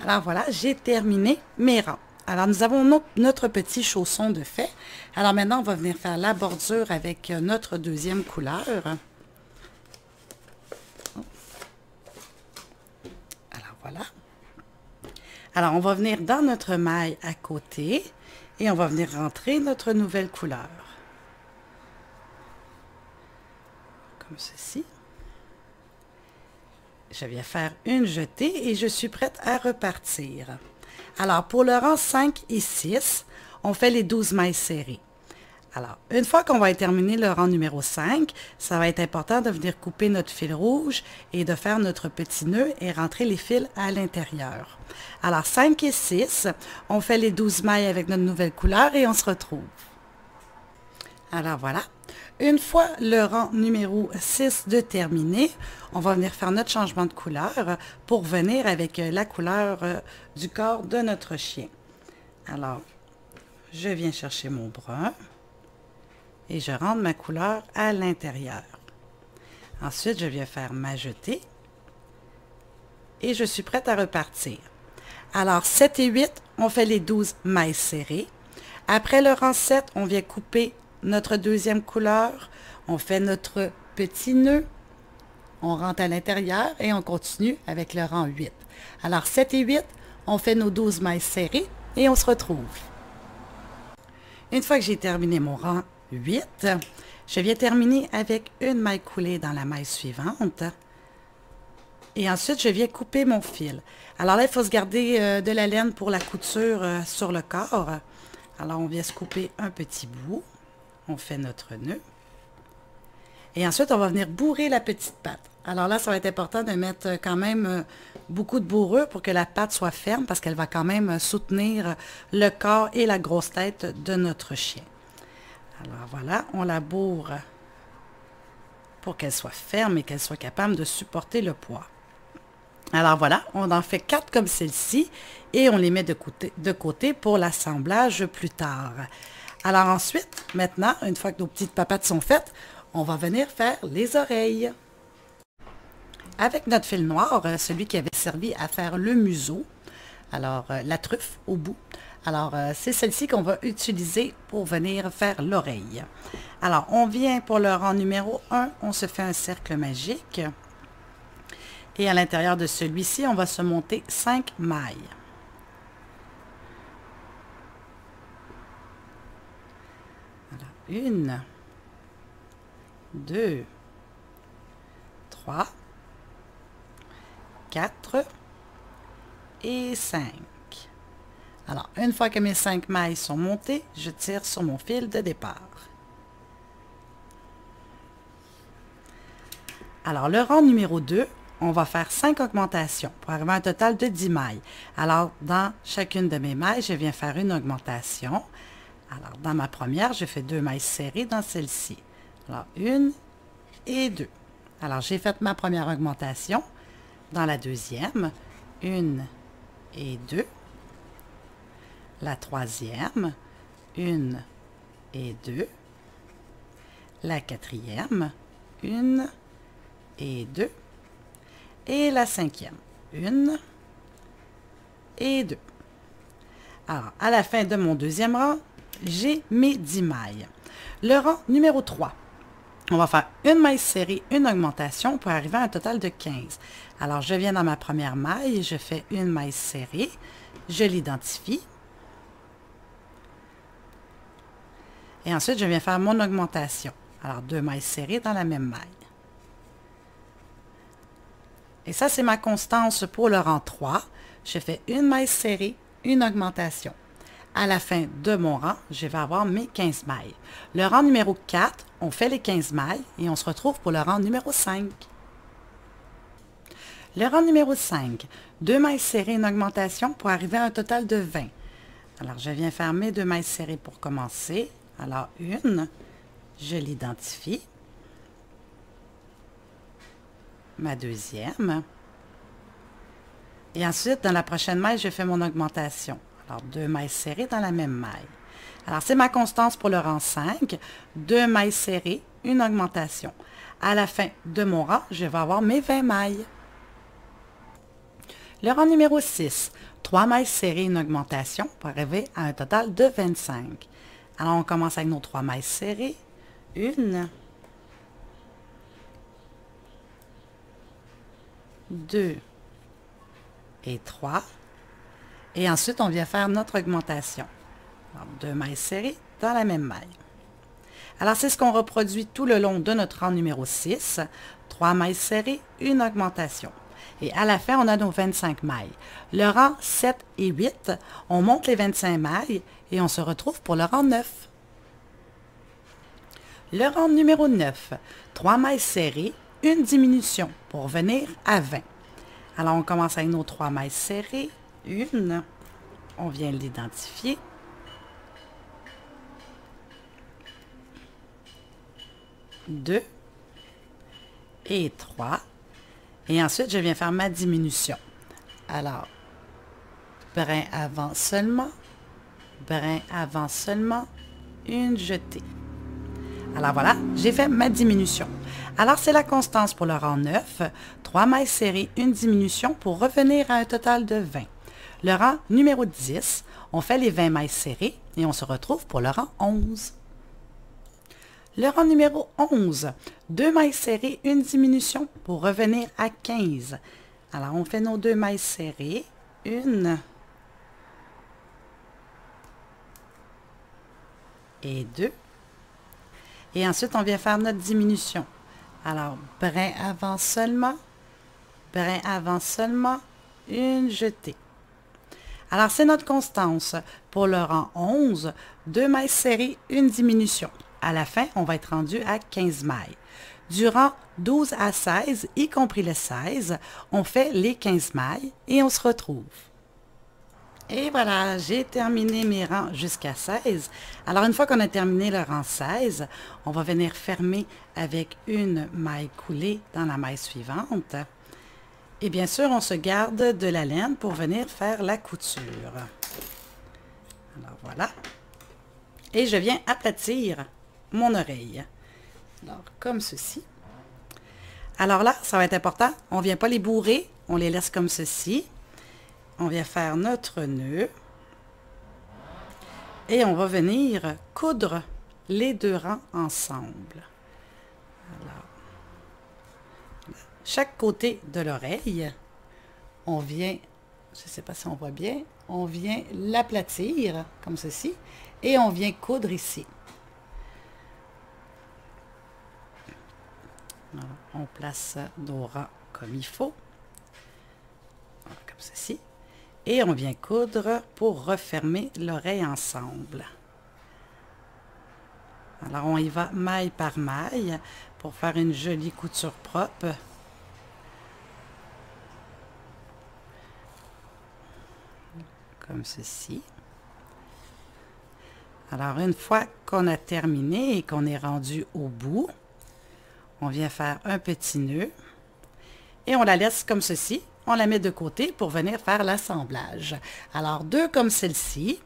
Alors voilà, j'ai terminé mes rangs. Alors, nous avons notre petit chausson de fait. Alors maintenant, on va venir faire la bordure avec notre deuxième couleur. Alors, voilà. Alors, on va venir dans notre maille à côté et on va venir rentrer notre nouvelle couleur. Comme ceci. Je viens faire une jetée et je suis prête à repartir. Alors, pour le rang 5 et 6, on fait les 12 mailles serrées. Alors, une fois qu'on va terminer le rang numéro 5, ça va être important de venir couper notre fil rouge et de faire notre petit nœud et rentrer les fils à l'intérieur. Alors, 5 et 6, on fait les 12 mailles avec notre nouvelle couleur et on se retrouve. Alors, voilà. Une fois le rang numéro 6 de terminé, on va venir faire notre changement de couleur pour venir avec la couleur du corps de notre chien. Alors, je viens chercher mon brun et je rentre ma couleur à l'intérieur. Ensuite, je viens faire ma jetée et je suis prête à repartir. Alors, 7 et 8, on fait les 12 mailles serrées. Après le rang 7, on vient couper notre deuxième couleur, on fait notre petit nœud, on rentre à l'intérieur et on continue avec le rang 8. Alors 7 et 8, on fait nos 12 mailles serrées et on se retrouve. Une fois que j'ai terminé mon rang 8, je viens terminer avec une maille coulée dans la maille suivante. Et ensuite, je viens couper mon fil. Alors là, il faut se garder de la laine pour la couture sur le corps. Alors, on vient se couper un petit bout. On fait notre nœud. Et ensuite, on va venir bourrer la petite patte. Alors là, ça va être important de mettre quand même beaucoup de bourrure pour que la patte soit ferme parce qu'elle va quand même soutenir le corps et la grosse tête de notre chien. Alors voilà, on la bourre pour qu'elle soit ferme et qu'elle soit capable de supporter le poids. Alors voilà, on en fait 4 comme celle-ci et on les met de côté pour l'assemblage plus tard. Alors ensuite, maintenant, une fois que nos petites papates sont faites, on va venir faire les oreilles. Avec notre fil noir, celui qui avait servi à faire le museau, alors la truffe au bout. Alors c'est celle-ci qu'on va utiliser pour venir faire l'oreille. Alors on vient pour le rang numéro 1, on se fait un cercle magique. Et à l'intérieur de celui-ci, on va se monter 5 mailles. Alors, 1, 2, 3, 4 et 5. Alors, une fois que mes 5 mailles sont montées, je tire sur mon fil de départ. Alors, le rang numéro 2, on va faire 5 augmentations pour arriver à un total de 10 mailles. Alors, dans chacune de mes mailles, je viens faire une augmentation. Alors, dans ma première, je fais 2 mailles serrées dans celle-ci. Alors, 1 et 2. Alors, j'ai fait ma première augmentation. Dans la deuxième, 1 et 2. La troisième, 1 et 2. La quatrième, 1 et 2. Et la cinquième, 1 et 2. Alors, à la fin de mon deuxième rang, j'ai mes 10 mailles. Le rang numéro 3, on va faire une maille serrée, une augmentation pour arriver à un total de 15. Alors, je viens dans ma première maille, je fais une maille serrée, je l'identifie. Et ensuite, je viens faire mon augmentation. Alors, 2 mailles serrées dans la même maille. Et ça, c'est ma constance pour le rang 3. Je fais une maille serrée, une augmentation. À la fin de mon rang, je vais avoir mes 15 mailles. Le rang numéro 4, on fait les 15 mailles et on se retrouve pour le rang numéro 5. Le rang numéro 5, 2 mailles serrées, une augmentation pour arriver à un total de 20. Alors, je viens faire mes 2 mailles serrées pour commencer. Alors, une, je l'identifie. Ma deuxième. Et ensuite, dans la prochaine maille, je fais mon augmentation. Alors, 2 mailles serrées dans la même maille. Alors, c'est ma constance pour le rang 5. 2 mailles serrées, une augmentation. À la fin de mon rang, je vais avoir mes 20 mailles. Le rang numéro 6. 3 mailles serrées, une augmentation pour arriver à un total de 25. Alors, on commence avec nos 3 mailles serrées. 1, 2 et 3. Et ensuite, on vient faire notre augmentation. Alors, 2 mailles serrées dans la même maille. Alors, c'est ce qu'on reproduit tout le long de notre rang numéro 6. 3 mailles serrées, une augmentation. Et à la fin, on a nos 25 mailles. Le rang 7 et 8, on monte les 25 mailles et on se retrouve pour le rang 9. Le rang numéro 9, 3 mailles serrées, une diminution pour venir à 20. Alors, on commence avec nos 3 mailles serrées. 1, on vient l'identifier. 2 et 3. Et ensuite, je viens faire ma diminution. Alors, brin avant seulement, une jetée. Alors voilà, j'ai fait ma diminution. Alors, c'est la constance pour le rang 9, 3 mailles serrées, une diminution pour revenir à un total de 20. Le rang numéro 10, on fait les 20 mailles serrées et on se retrouve pour le rang 11. Le rang numéro 11, 2 mailles serrées, une diminution pour revenir à 15. Alors, on fait nos 2 mailles serrées, 1 et 2. Et ensuite, on vient faire notre diminution. Alors, brin avant seulement, une jetée. Alors, c'est notre constance. Pour le rang 11, 2 mailles serrées, une diminution. À la fin, on va être rendu à 15 mailles. Du rang 12 à 16, y compris le 16, on fait les 15 mailles et on se retrouve. Et voilà, j'ai terminé mes rangs jusqu'à 16. Alors, une fois qu'on a terminé le rang 16, on va venir fermer avec une maille coulée dans la maille suivante. Et bien sûr, on se garde de la laine pour venir faire la couture. Alors, voilà. Et je viens aplatir mon oreille. Alors, comme ceci. Alors là, ça va être important. On ne vient pas les bourrer, on les laisse comme ceci. On vient faire notre nœud. Et on va venir coudre les 2 rangs ensemble. Alors, chaque côté de l'oreille, on vient, je ne sais pas si on voit bien, on vient l'aplatir comme ceci. Et on vient coudre ici. Alors, on place nos rangs comme il faut. Voilà, comme ceci. Et on vient coudre pour refermer l'oreille ensemble. Alors, on y va maille par maille pour faire une jolie couture propre. Comme ceci. Alors, une fois qu'on a terminé et qu'on est rendu au bout, on vient faire un petit nœud et on la laisse comme ceci. On la met de côté pour venir faire l'assemblage. Alors, 2 comme celle-ci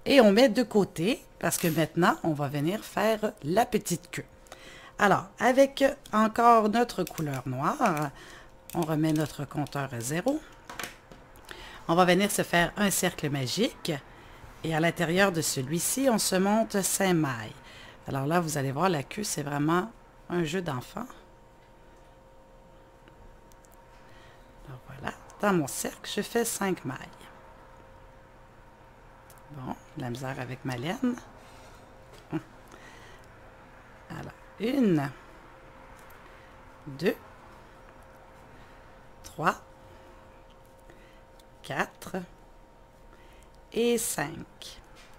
et on met de côté parce que maintenant, on va venir faire la petite queue. Alors, avec encore notre couleur noire, on remet notre compteur à 0. On va venir se faire un cercle magique. Et à l'intérieur de celui-ci, on se monte 5 mailles. Alors là, vous allez voir, la queue, c'est vraiment un jeu d'enfant. Alors voilà, dans mon cercle, je fais 5 mailles. Bon, la misère avec ma laine. Alors, 1, 2, 3, 4 et 5.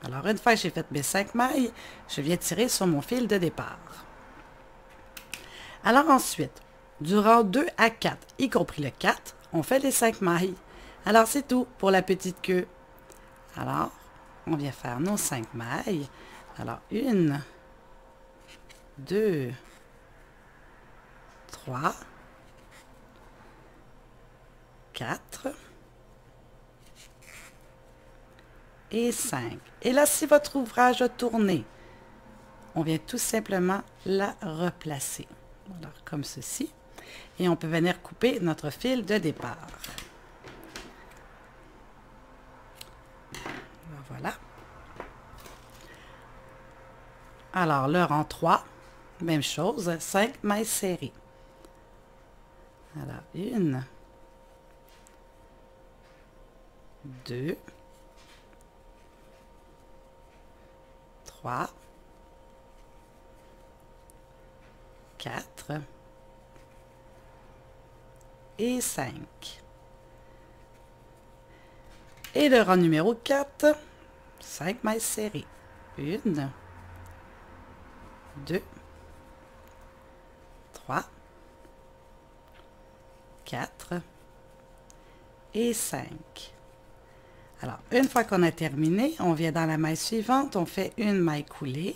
Alors, une fois que j'ai fait mes 5 mailles, je viens tirer sur mon fil de départ. Alors ensuite, du rang 2 à 4, y compris le 4, on fait les 5 mailles. Alors, c'est tout pour la petite queue. Alors, on vient faire nos 5 mailles. Alors, 1, 2, 3, 4 et 5. Et là, si votre ouvrage a tourné, on vient tout simplement la replacer. Alors, comme ceci. Et on peut venir couper notre fil de départ. Alors, le rang 3, même chose, 5 mailles serrées. Alors, 1, 2, 3, 4 et 5. Et le rang numéro 4, 5 mailles serrées. 1, 2, 3, 4 et 5. Alors, une fois qu'on a terminé, on vient dans la maille suivante, on fait une maille coulée.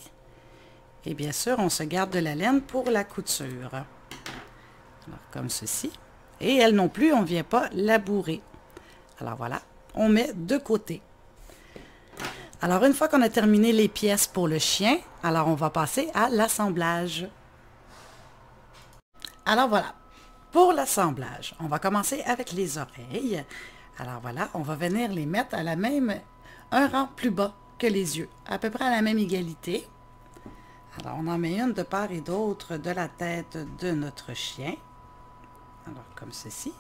Et bien sûr, on se garde de la laine pour la couture. Alors, comme ceci. Et elle non plus, on ne vient pas la bourrer. Alors voilà, on met de côté. Alors, une fois qu'on a terminé les pièces pour le chien, alors on va passer à l'assemblage. Alors voilà, pour l'assemblage, on va commencer avec les oreilles. Alors voilà, on va venir les mettre à la même, un rang plus bas que les yeux, à peu près à la même égalité. Alors, on en met une de part et d'autre de la tête de notre chien. Alors, comme ceci.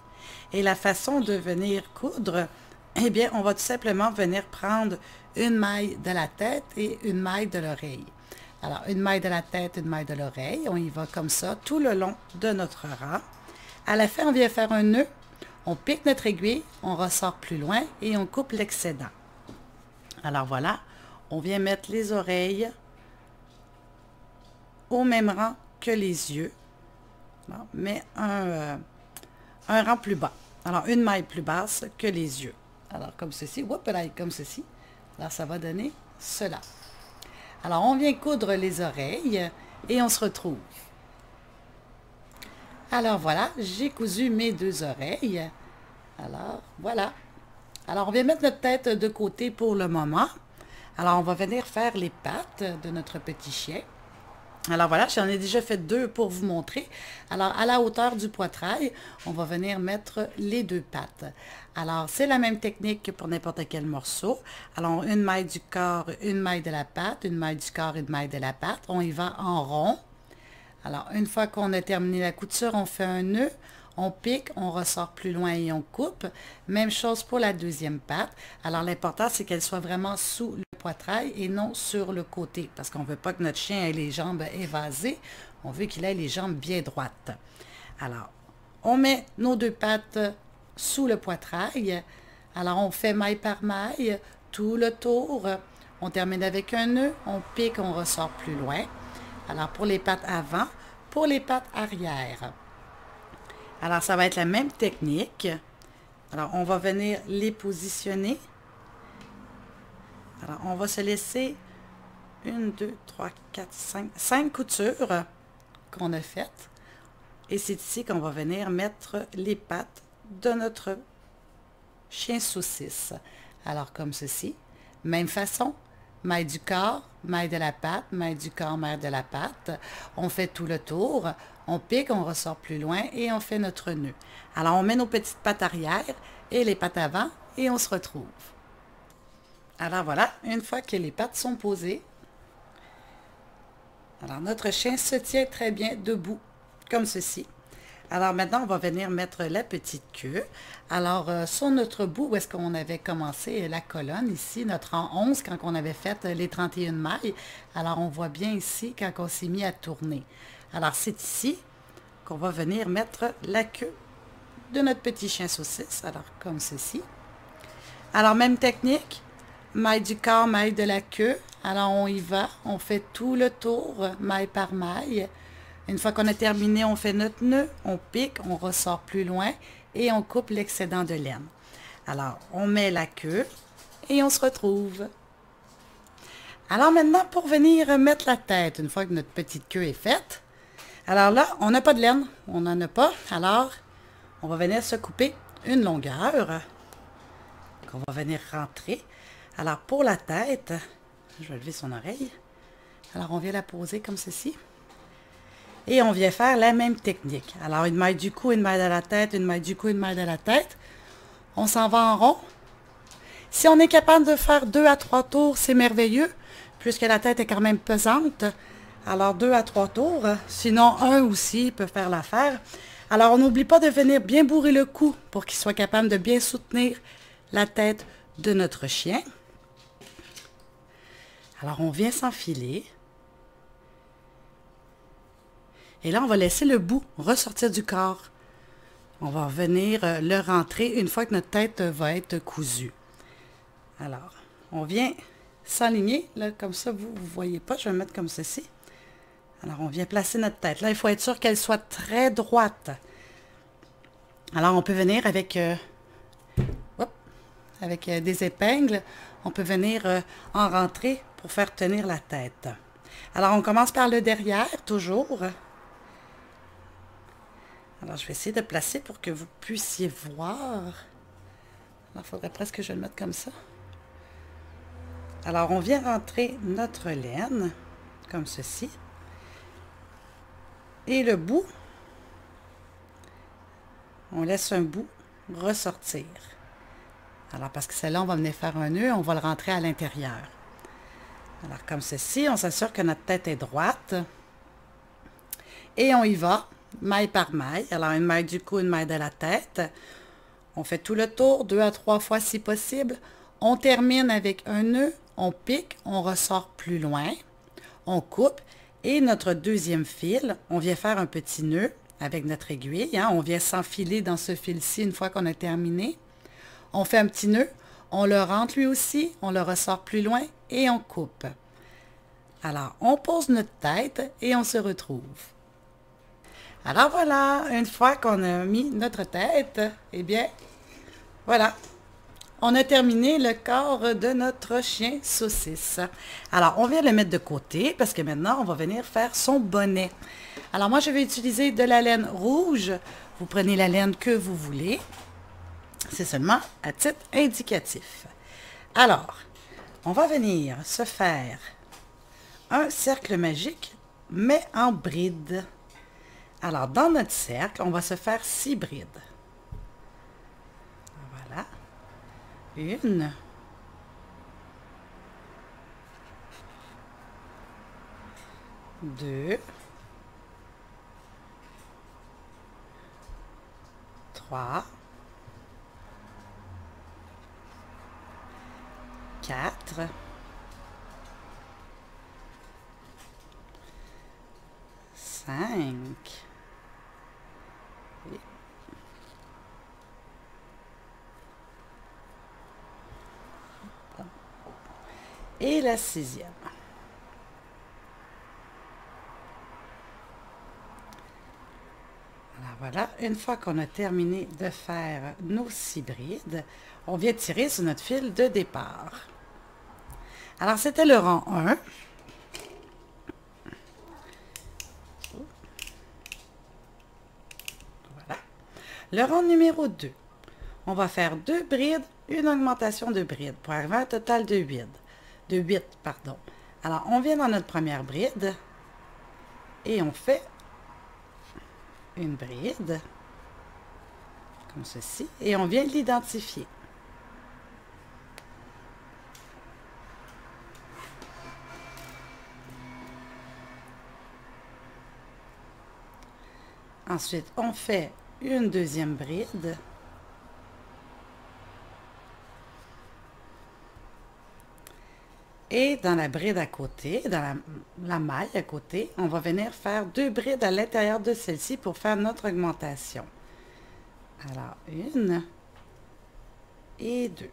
Et la façon de venir coudre, eh bien, on va tout simplement venir prendre une maille de la tête et une maille de l'oreille. Alors, une maille de la tête, une maille de l'oreille. On y va comme ça tout le long de notre rang. À la fin, on vient faire un nœud. On pique notre aiguille, on ressort plus loin et on coupe l'excédent. Alors voilà, on vient mettre les oreilles au même rang que les yeux, mais un rang plus bas. Alors, une maille plus basse que les yeux. Alors, comme ceci, comme ceci. Alors, ça va donner cela. Alors, on vient coudre les oreilles et on se retrouve. Alors, voilà, j'ai cousu mes deux oreilles. Alors, voilà. Alors, on vient mettre notre tête de côté pour le moment. Alors, on va venir faire les pattes de notre petit chien. Alors voilà, j'en ai déjà fait deux pour vous montrer. Alors, à la hauteur du poitrail, on va venir mettre les deux pattes. Alors, c'est la même technique que pour n'importe quel morceau. Alors, une maille du corps, une maille de la patte, une maille du corps, une maille de la patte. On y va en rond. Alors, une fois qu'on a terminé la couture, on fait un nœud. On pique, on ressort plus loin et on coupe. Même chose pour la deuxième patte. Alors, l'important, c'est qu'elle soit vraiment sous le poitrail et non sur le côté, parce qu'on ne veut pas que notre chien ait les jambes évasées. On veut qu'il ait les jambes bien droites. Alors, on met nos deux pattes sous le poitrail. Alors, on fait maille par maille, tout le tour. On termine avec un nœud, on pique, on ressort plus loin. Alors, pour les pattes avant, pour les pattes arrière. Alors, ça va être la même technique. Alors, on va venir les positionner. Alors, on va se laisser 1, 2, 3, 4, 5 coutures qu'on a faites. Et c'est ici qu'on va venir mettre les pattes de notre chien saucisse. Alors, comme ceci. Même façon. Maille du corps, maille de la patte, maille du corps, maille de la patte. On fait tout le tour. On pique, on ressort plus loin et on fait notre nœud. Alors, on met nos petites pattes arrière et les pattes avant et on se retrouve. Alors voilà, une fois que les pattes sont posées, alors notre chien se tient très bien debout, comme ceci. Alors maintenant, on va venir mettre la petite queue. Alors, sur notre bout, où est-ce qu'on avait commencé la colonne, ici, notre rang 11, quand on avait fait les 31 mailles, alors on voit bien ici, quand on s'est mis à tourner. Alors, c'est ici qu'on va venir mettre la queue de notre petit chien saucisse, alors comme ceci. Alors, même technique, maille du corps, maille de la queue. Alors, on y va, on fait tout le tour, maille par maille. Une fois qu'on a terminé, on fait notre nœud, on pique, on ressort plus loin et on coupe l'excédent de laine. Alors, on met la queue et on se retrouve. Alors maintenant, pour venir mettre la tête, une fois que notre petite queue est faite, alors là, on n'a pas de laine, on n'en a pas. Alors, on va venir se couper une longueur qu'on va venir rentrer. Alors, pour la tête, je vais lever son oreille. Alors, on vient la poser comme ceci. Et on vient faire la même technique. Alors, une maille du cou, une maille de la tête, une maille du cou, une maille de la tête. On s'en va en rond. Si on est capable de faire 2 à 3 tours, c'est merveilleux. puisque la tête est quand même pesante. Alors 2 à 3 tours, sinon un aussi peut faire l'affaire. Alors on n'oublie pas de venir bien bourrer le cou pour qu'il soit capable de bien soutenir la tête de notre chien. Alors on vient s'enfiler. Et là on va laisser le bout ressortir du corps. On va venir le rentrer une fois que notre tête va être cousue. Alors on vient s'aligner, là comme ça vous ne voyez pas, je vais me mettre comme ceci. Alors, on vient placer notre tête. Là, il faut être sûr qu'elle soit très droite. Alors, on peut venir avec, des épingles. On peut venir en rentrer pour faire tenir la tête. Alors, on commence par le derrière, toujours. Alors, je vais essayer de placer pour que vous puissiez voir. Alors, il faudrait presque que je le mette comme ça. Alors, on vient rentrer notre laine, comme ceci. Et le bout, on laisse un bout ressortir. Alors, parce que celle-là, on va venir faire un nœud, on va le rentrer à l'intérieur. Alors, comme ceci, on s'assure que notre tête est droite. Et on y va, maille par maille. Alors, une maille du cou, une maille de la tête. On fait tout le tour, 2 à 3 fois si possible. On termine avec un nœud, on pique, on ressort plus loin, on coupe. Et notre deuxième fil, on vient faire un petit nœud avec notre aiguille. Hein, on vient s'enfiler dans ce fil-ci une fois qu'on a terminé. On fait un petit nœud, on le rentre lui aussi, on le ressort plus loin et on coupe. Alors, on pose notre tête et on se retrouve. Alors voilà, une fois qu'on a mis notre tête, eh bien, voilà. On a terminé le corps de notre chien saucisse. Alors, on vient le mettre de côté parce que maintenant, on va venir faire son bonnet. Alors, moi, je vais utiliser de la laine rouge. Vous prenez la laine que vous voulez. C'est seulement à titre indicatif. Alors, on va venir se faire un cercle magique, mais en brides. Alors, dans notre cercle, on va se faire 6 brides. Voilà. 1, 2, 3, 4, 5, et la 6e. Alors voilà, une fois qu'on a terminé de faire nos 6 brides, on vient tirer sur notre fil de départ. Alors c'était le rang 1. Voilà. Le rang numéro 2. On va faire 2 brides, une augmentation de brides pour arriver à un total de 8. Pardon. Alors, on vient dans notre première bride et on fait une bride comme ceci et on vient l'identifier. Ensuite, on fait une deuxième bride. Et dans la bride à côté, dans la maille à côté, on va venir faire 2 brides à l'intérieur de celle-ci pour faire notre augmentation. Alors, 1 et 2.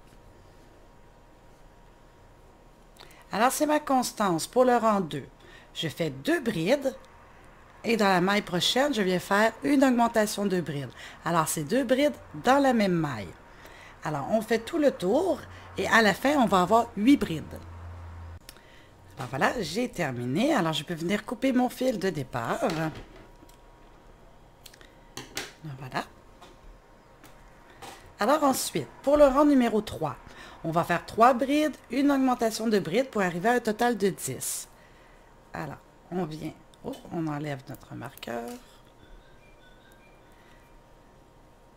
Alors, c'est ma constance pour le rang 2. Je fais 2 brides et dans la maille prochaine, je viens faire une augmentation de brides. Alors, c'est 2 brides dans la même maille. Alors, on fait tout le tour et à la fin, on va avoir 8 brides. Alors voilà, j'ai terminé. Alors, je peux venir couper mon fil de départ. Voilà. Alors ensuite, pour le rang numéro 3, on va faire 3 brides, une augmentation de brides pour arriver à un total de 10. Alors, on vient, on enlève notre marqueur.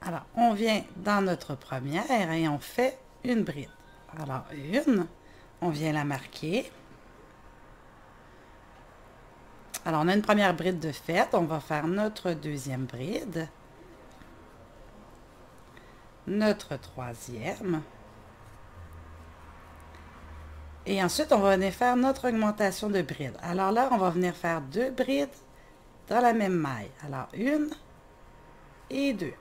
Alors, on vient dans notre première et on fait une bride. Alors, une, on vient la marquer. Alors, on a une première bride de fait. On va faire notre deuxième bride. Notre troisième. Et ensuite, on va venir faire notre augmentation de bride. Alors là, on va venir faire 2 brides dans la même maille. Alors, 1 et 2.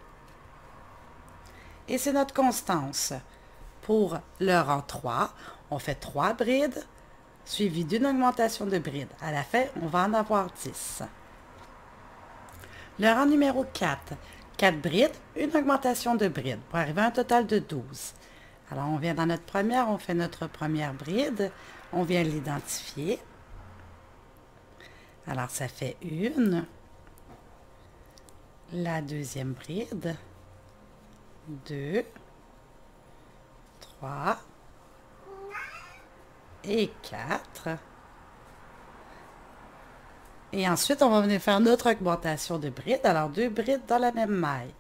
Et c'est notre constance. Pour le rang 3, on fait 3 brides, suivi d'une augmentation de bride. À la fin, on va en avoir 10. Le rang numéro 4, 4 brides, une augmentation de bride, pour arriver à un total de 12. Alors, on vient dans notre première, on fait notre première bride, on vient l'identifier. Alors, ça fait 1, la deuxième bride, 2, 3 et 4. Et ensuite, on va venir faire notre augmentation de bride. Alors, 2 brides dans la même maille.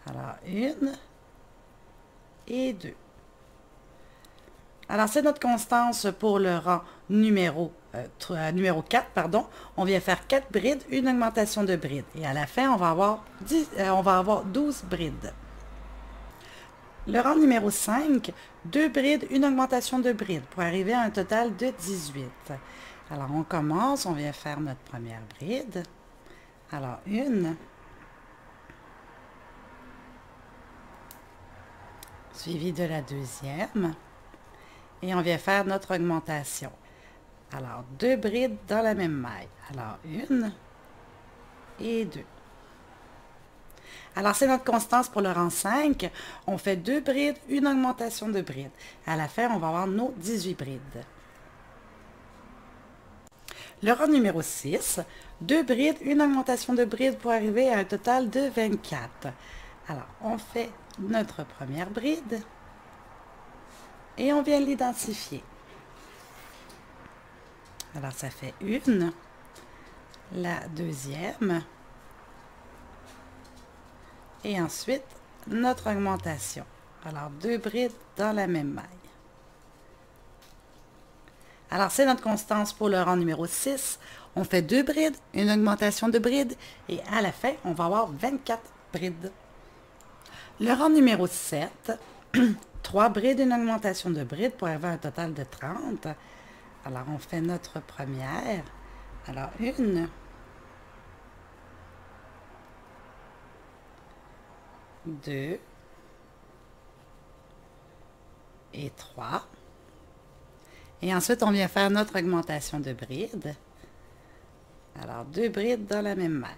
Alors, 1 et 2. Alors, c'est notre constance pour le rang numéro 4, pardon. On vient faire 4 brides, une augmentation de bride. Et à la fin, on va avoir 12 brides. Le rang numéro 5, 2 brides, une augmentation de bride pour arriver à un total de 18. Alors, on commence, on vient faire notre première bride. Alors, 1, suivi de la deuxième, et on vient faire notre augmentation. Alors, 2 brides dans la même maille. Alors, 1 et 2. Alors, c'est notre constance pour le rang 5. On fait 2 brides, une augmentation de bride. À la fin, on va avoir nos 18 brides. Le rang numéro 6, 2 brides, une augmentation de bride pour arriver à un total de 24. Alors, on fait notre première bride et on vient l'identifier. Alors, ça fait 1, la deuxième, et ensuite notre augmentation. Alors, 2 brides dans la même maille. Alors, c'est notre constance pour le rang numéro 6. On fait 2 brides, une augmentation de bride, et à la fin, on va avoir 24 brides. Le rang numéro 7, 3 brides, une augmentation de bride pour avoir un total de 30. Alors, on fait notre première. Alors, 1, 2 et 3. Et ensuite, on vient faire notre augmentation de bride. Alors, 2 brides dans la même maille.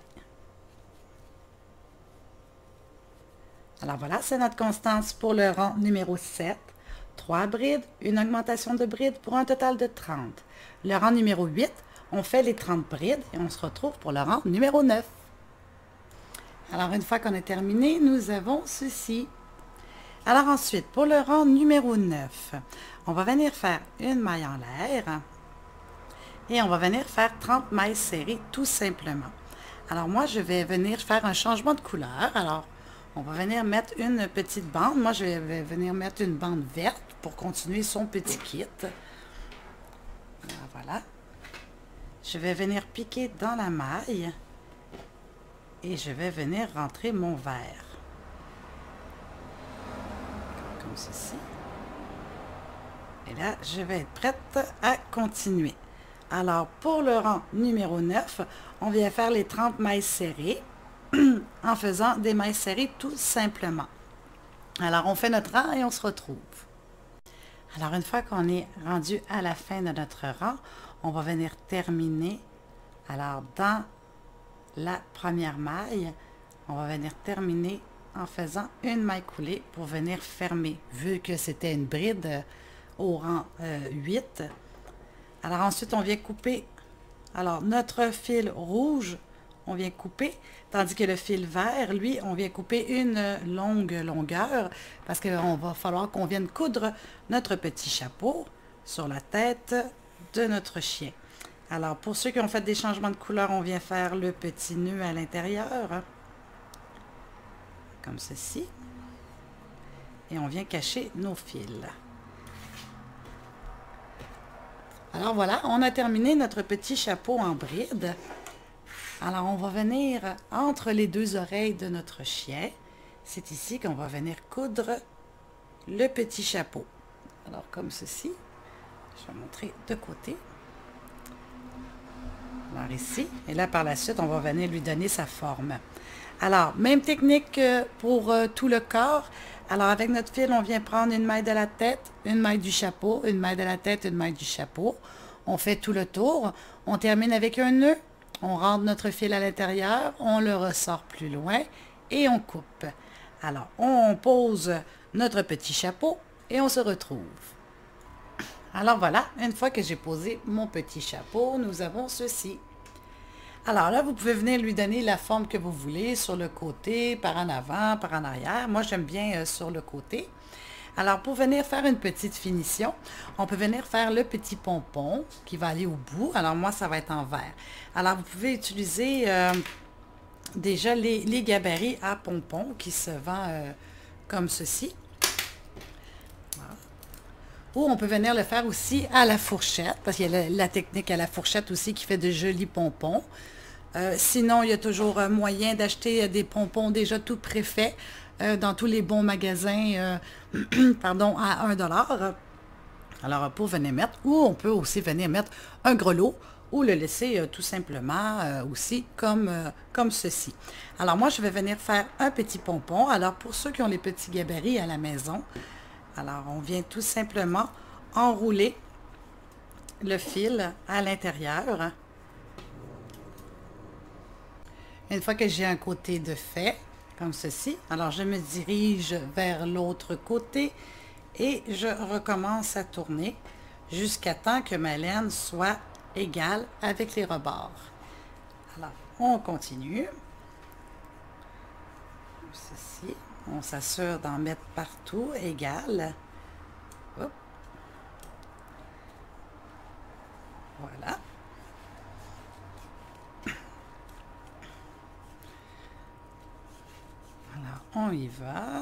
Alors voilà, c'est notre constance pour le rang numéro 7. 3 brides, une augmentation de bride pour un total de 30. Le rang numéro 8, on fait les 30 brides et on se retrouve pour le rang numéro 9. Alors, une fois qu'on a terminé, nous avons ceci. Alors ensuite, pour le rang numéro 9, on va venir faire une maille en l'air et on va venir faire 30 mailles serrées tout simplement. Alors moi, je vais venir faire un changement de couleur. Alors, on va venir mettre une petite bande. Moi, je vais venir mettre une bande verte pour continuer son petit kit. Alors, voilà. Je vais venir piquer dans la maille et je vais venir rentrer mon vert. Comme ceci. Et là, je vais être prête à continuer. Alors, pour le rang numéro 9, on vient faire les 30 mailles serrées en faisant des mailles serrées tout simplement. Alors, on fait notre rang et on se retrouve. Alors, une fois qu'on est rendu à la fin de notre rang, on va venir terminer. Alors, dans la première maille, on va venir terminer en faisant une maille coulée pour venir fermer, vu que c'était une bride au rang 8. Alors ensuite, on vient couper. Alors, notre fil rouge, on vient couper, tandis que le fil vert, lui, on vient couper une longue longueur, parce qu'il va falloir qu'on vienne coudre notre petit chapeau sur la tête de notre chien. Alors, pour ceux qui ont fait des changements de couleur, on vient faire le petit nœud à l'intérieur, comme ceci. Et on vient cacher nos fils. Alors voilà, on a terminé notre petit chapeau en bride. Alors, on va venir entre les deux oreilles de notre chien. C'est ici qu'on va venir coudre le petit chapeau. Alors, comme ceci. Je vais montrer de côté. Alors ici, et là par la suite, on va venir lui donner sa forme. Alors, même technique que pour tout le corps. Alors, avec notre fil, on vient prendre une maille de la tête, une maille du chapeau, une maille de la tête, une maille du chapeau. On fait tout le tour. On termine avec un nœud. On rentre notre fil à l'intérieur, on le ressort plus loin et on coupe. Alors, on pose notre petit chapeau et on se retrouve. Alors voilà, une fois que j'ai posé mon petit chapeau, nous avons ceci. Alors là, vous pouvez venir lui donner la forme que vous voulez, sur le côté, par en avant, par en arrière. Moi, j'aime bien sur le côté. Alors, pour venir faire une petite finition, on peut venir faire le petit pompon qui va aller au bout. Alors, moi, ça va être en vert. Alors, vous pouvez utiliser déjà les gabarits à pompons qui se vendent comme ceci. Ou on peut venir le faire aussi à la fourchette, parce qu'il y a la technique à la fourchette aussi qui fait de jolis pompons. Sinon, il y a toujours moyen d'acheter des pompons déjà tout préfaits dans tous les bons magasins pardon, à 1 $. Alors, pour venir mettre, ou on peut aussi venir mettre un grelot ou le laisser tout simplement aussi comme ceci. Alors, moi, je vais venir faire un petit pompon. Alors, pour ceux qui ont les petits gabarits à la maison, alors, on vient tout simplement enrouler le fil à l'intérieur. Une fois que j'ai un côté de fait, comme ceci, alors je me dirige vers l'autre côté et je recommence à tourner jusqu'à temps que ma laine soit égale avec les rebords. Alors, on continue. Ceci. On s'assure d'en mettre partout égal. Hop. Voilà. Alors, on y va.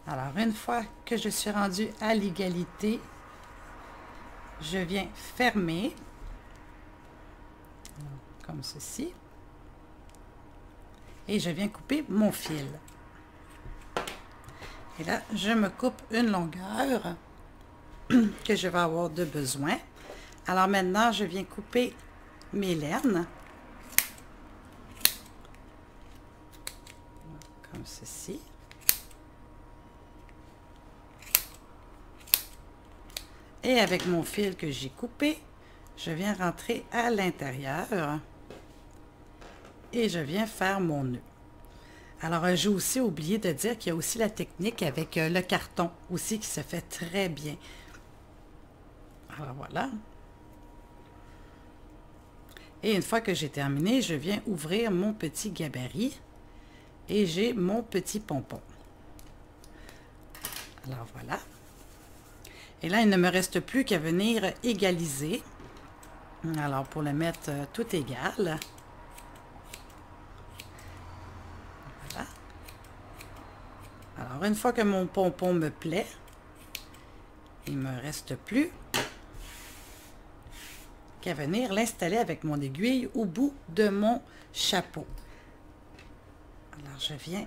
Alors, une fois que je suis rendue à l'égalité, je viens fermer, comme ceci. Et je viens couper mon fil. Et là, je me coupe une longueur que je vais avoir de besoin. Alors maintenant, je viens couper mes laines. Comme ceci. Et avec mon fil que j'ai coupé, je viens rentrer à l'intérieur. Et je viens faire mon nœud. Alors, j'ai aussi oublié de dire qu'il y a aussi la technique avec le carton aussi qui se fait très bien. Alors, voilà. Et une fois que j'ai terminé, je viens ouvrir mon petit gabarit et j'ai mon petit pompon. Alors, voilà. Et là, il ne me reste plus qu'à venir égaliser. Alors, pour le mettre tout égal. Alors, une fois que mon pompon me plaît, il ne me reste plus qu'à venir l'installer avec mon aiguille au bout de mon chapeau. Alors, je viens,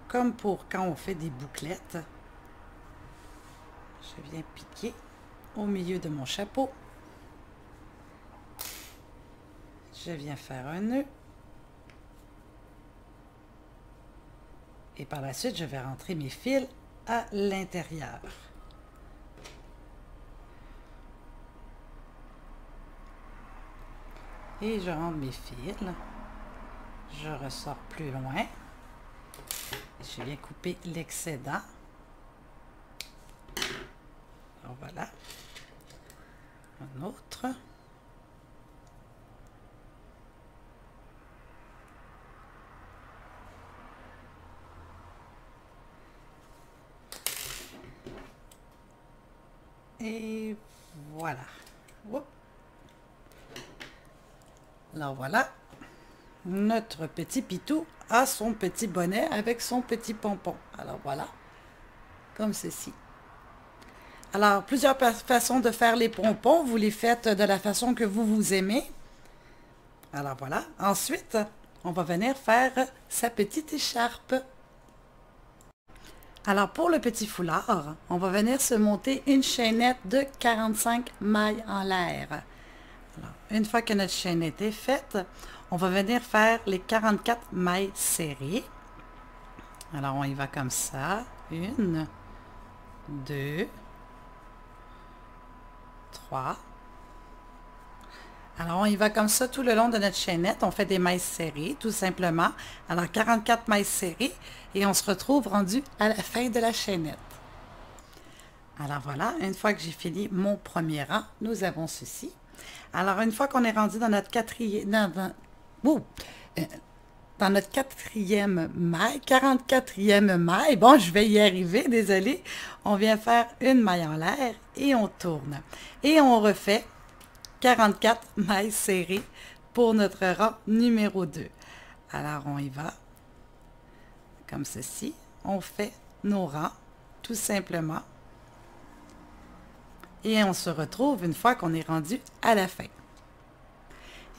comme pour quand on fait des bouclettes, je viens piquer au milieu de mon chapeau. Je viens faire un nœud. Et par la suite, je vais rentrer mes fils à l'intérieur. Et je rentre mes fils. Je ressors plus loin. Je viens couper l'excédent. Alors voilà. Un autre. Et voilà. Oups. Alors voilà, notre petit pitou a son petit bonnet avec son petit pompon. Alors voilà, comme ceci. Alors, plusieurs façons de faire les pompons. Vous les faites de la façon que vous aimez. Alors voilà. Ensuite, on va venir faire sa petite écharpe. Alors, pour le petit foulard, on va venir se monter une chaînette de 45 mailles en l'air. Alors, une fois que notre chaînette est faite, on va venir faire les 44 mailles serrées. Alors, on y va comme ça. 1, 2, 3. Alors, on y va comme ça tout le long de notre chaînette. On fait des mailles serrées, tout simplement. Alors, 44 mailles serrées et on se retrouve rendu à la fin de la chaînette. Alors, voilà. Une fois que j'ai fini mon premier rang, nous avons ceci. Alors, une fois qu'on est rendu dans notre dans notre quatrième maille, 44e maille, bon, je vais y arriver, désolé. On vient faire une maille en l'air et on tourne. Et on refait 44 mailles serrées pour notre rang numéro 2. Alors, on y va comme ceci. On fait nos rangs, tout simplement. Et on se retrouve une fois qu'on est rendu à la fin.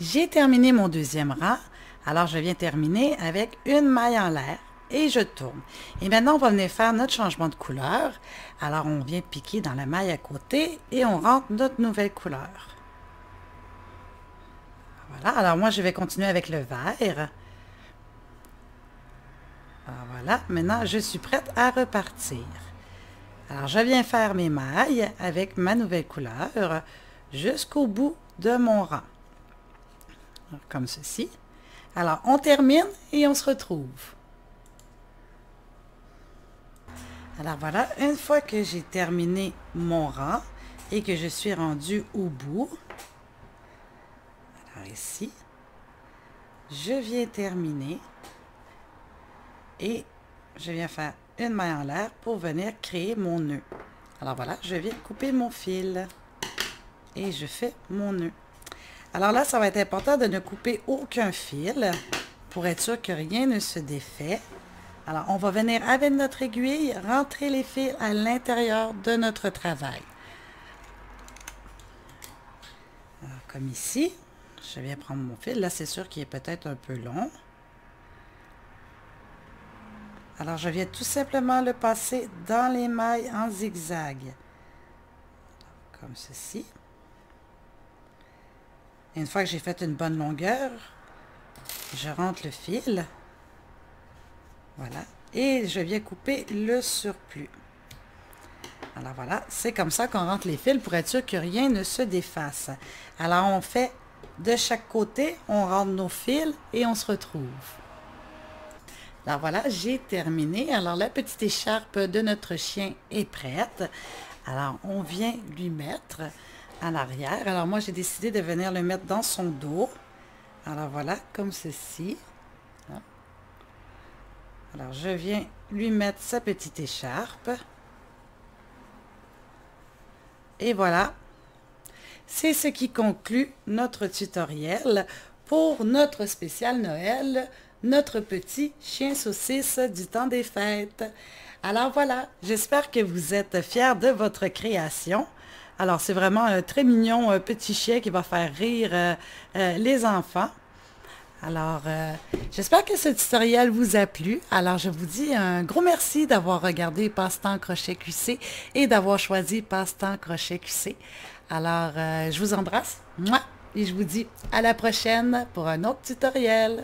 J'ai terminé mon deuxième rang. Alors, je viens terminer avec une maille en l'air et je tourne. Et maintenant, on va venir faire notre changement de couleur. Alors, on vient piquer dans la maille à côté et on rentre notre nouvelle couleur. Voilà. Alors, moi, je vais continuer avec le vert. Alors, voilà. Maintenant, je suis prête à repartir. Alors, je viens faire mes mailles avec ma nouvelle couleur jusqu'au bout de mon rang. Alors, comme ceci. Alors, on termine et on se retrouve. Alors voilà, une fois que j'ai terminé mon rang et que je suis rendue au bout, alors ici, je viens terminer et je viens faire une maille en l'air pour venir créer mon nœud. Alors voilà, je viens couper mon fil et je fais mon nœud. Alors là, ça va être important de ne couper aucun fil pour être sûr que rien ne se défait. Alors, on va venir avec notre aiguille rentrer les fils à l'intérieur de notre travail. Alors, comme ici, je viens prendre mon fil. Là, c'est sûr qu'il est peut-être un peu long. Alors, je viens tout simplement le passer dans les mailles en zigzag. Comme ceci. Une fois que j'ai fait une bonne longueur, je rentre le fil. Voilà. Et je viens couper le surplus. Alors voilà, c'est comme ça qu'on rentre les fils pour être sûr que rien ne se défasse. Alors on fait de chaque côté, on rentre nos fils et on se retrouve. Alors voilà, j'ai terminé. Alors la petite écharpe de notre chien est prête. Alors on vient lui mettre à l'arrière. Alors moi j'ai décidé de venir le mettre dans son dos. Alors voilà, comme ceci. Alors je viens lui mettre sa petite écharpe. Et voilà, c'est ce qui conclut notre tutoriel pour notre spécial Noël, notre petit chien saucisse du temps des fêtes. Alors voilà, j'espère que vous êtes fiers de votre création. Alors, c'est vraiment un très mignon petit chien qui va faire rire les enfants. Alors, j'espère que ce tutoriel vous a plu. Alors, je vous dis un gros merci d'avoir regardé Passe-temps Crochet QC et d'avoir choisi Passe-temps Crochet QC. Alors, je vous embrasse. Mouah, et je vous dis à la prochaine pour un autre tutoriel.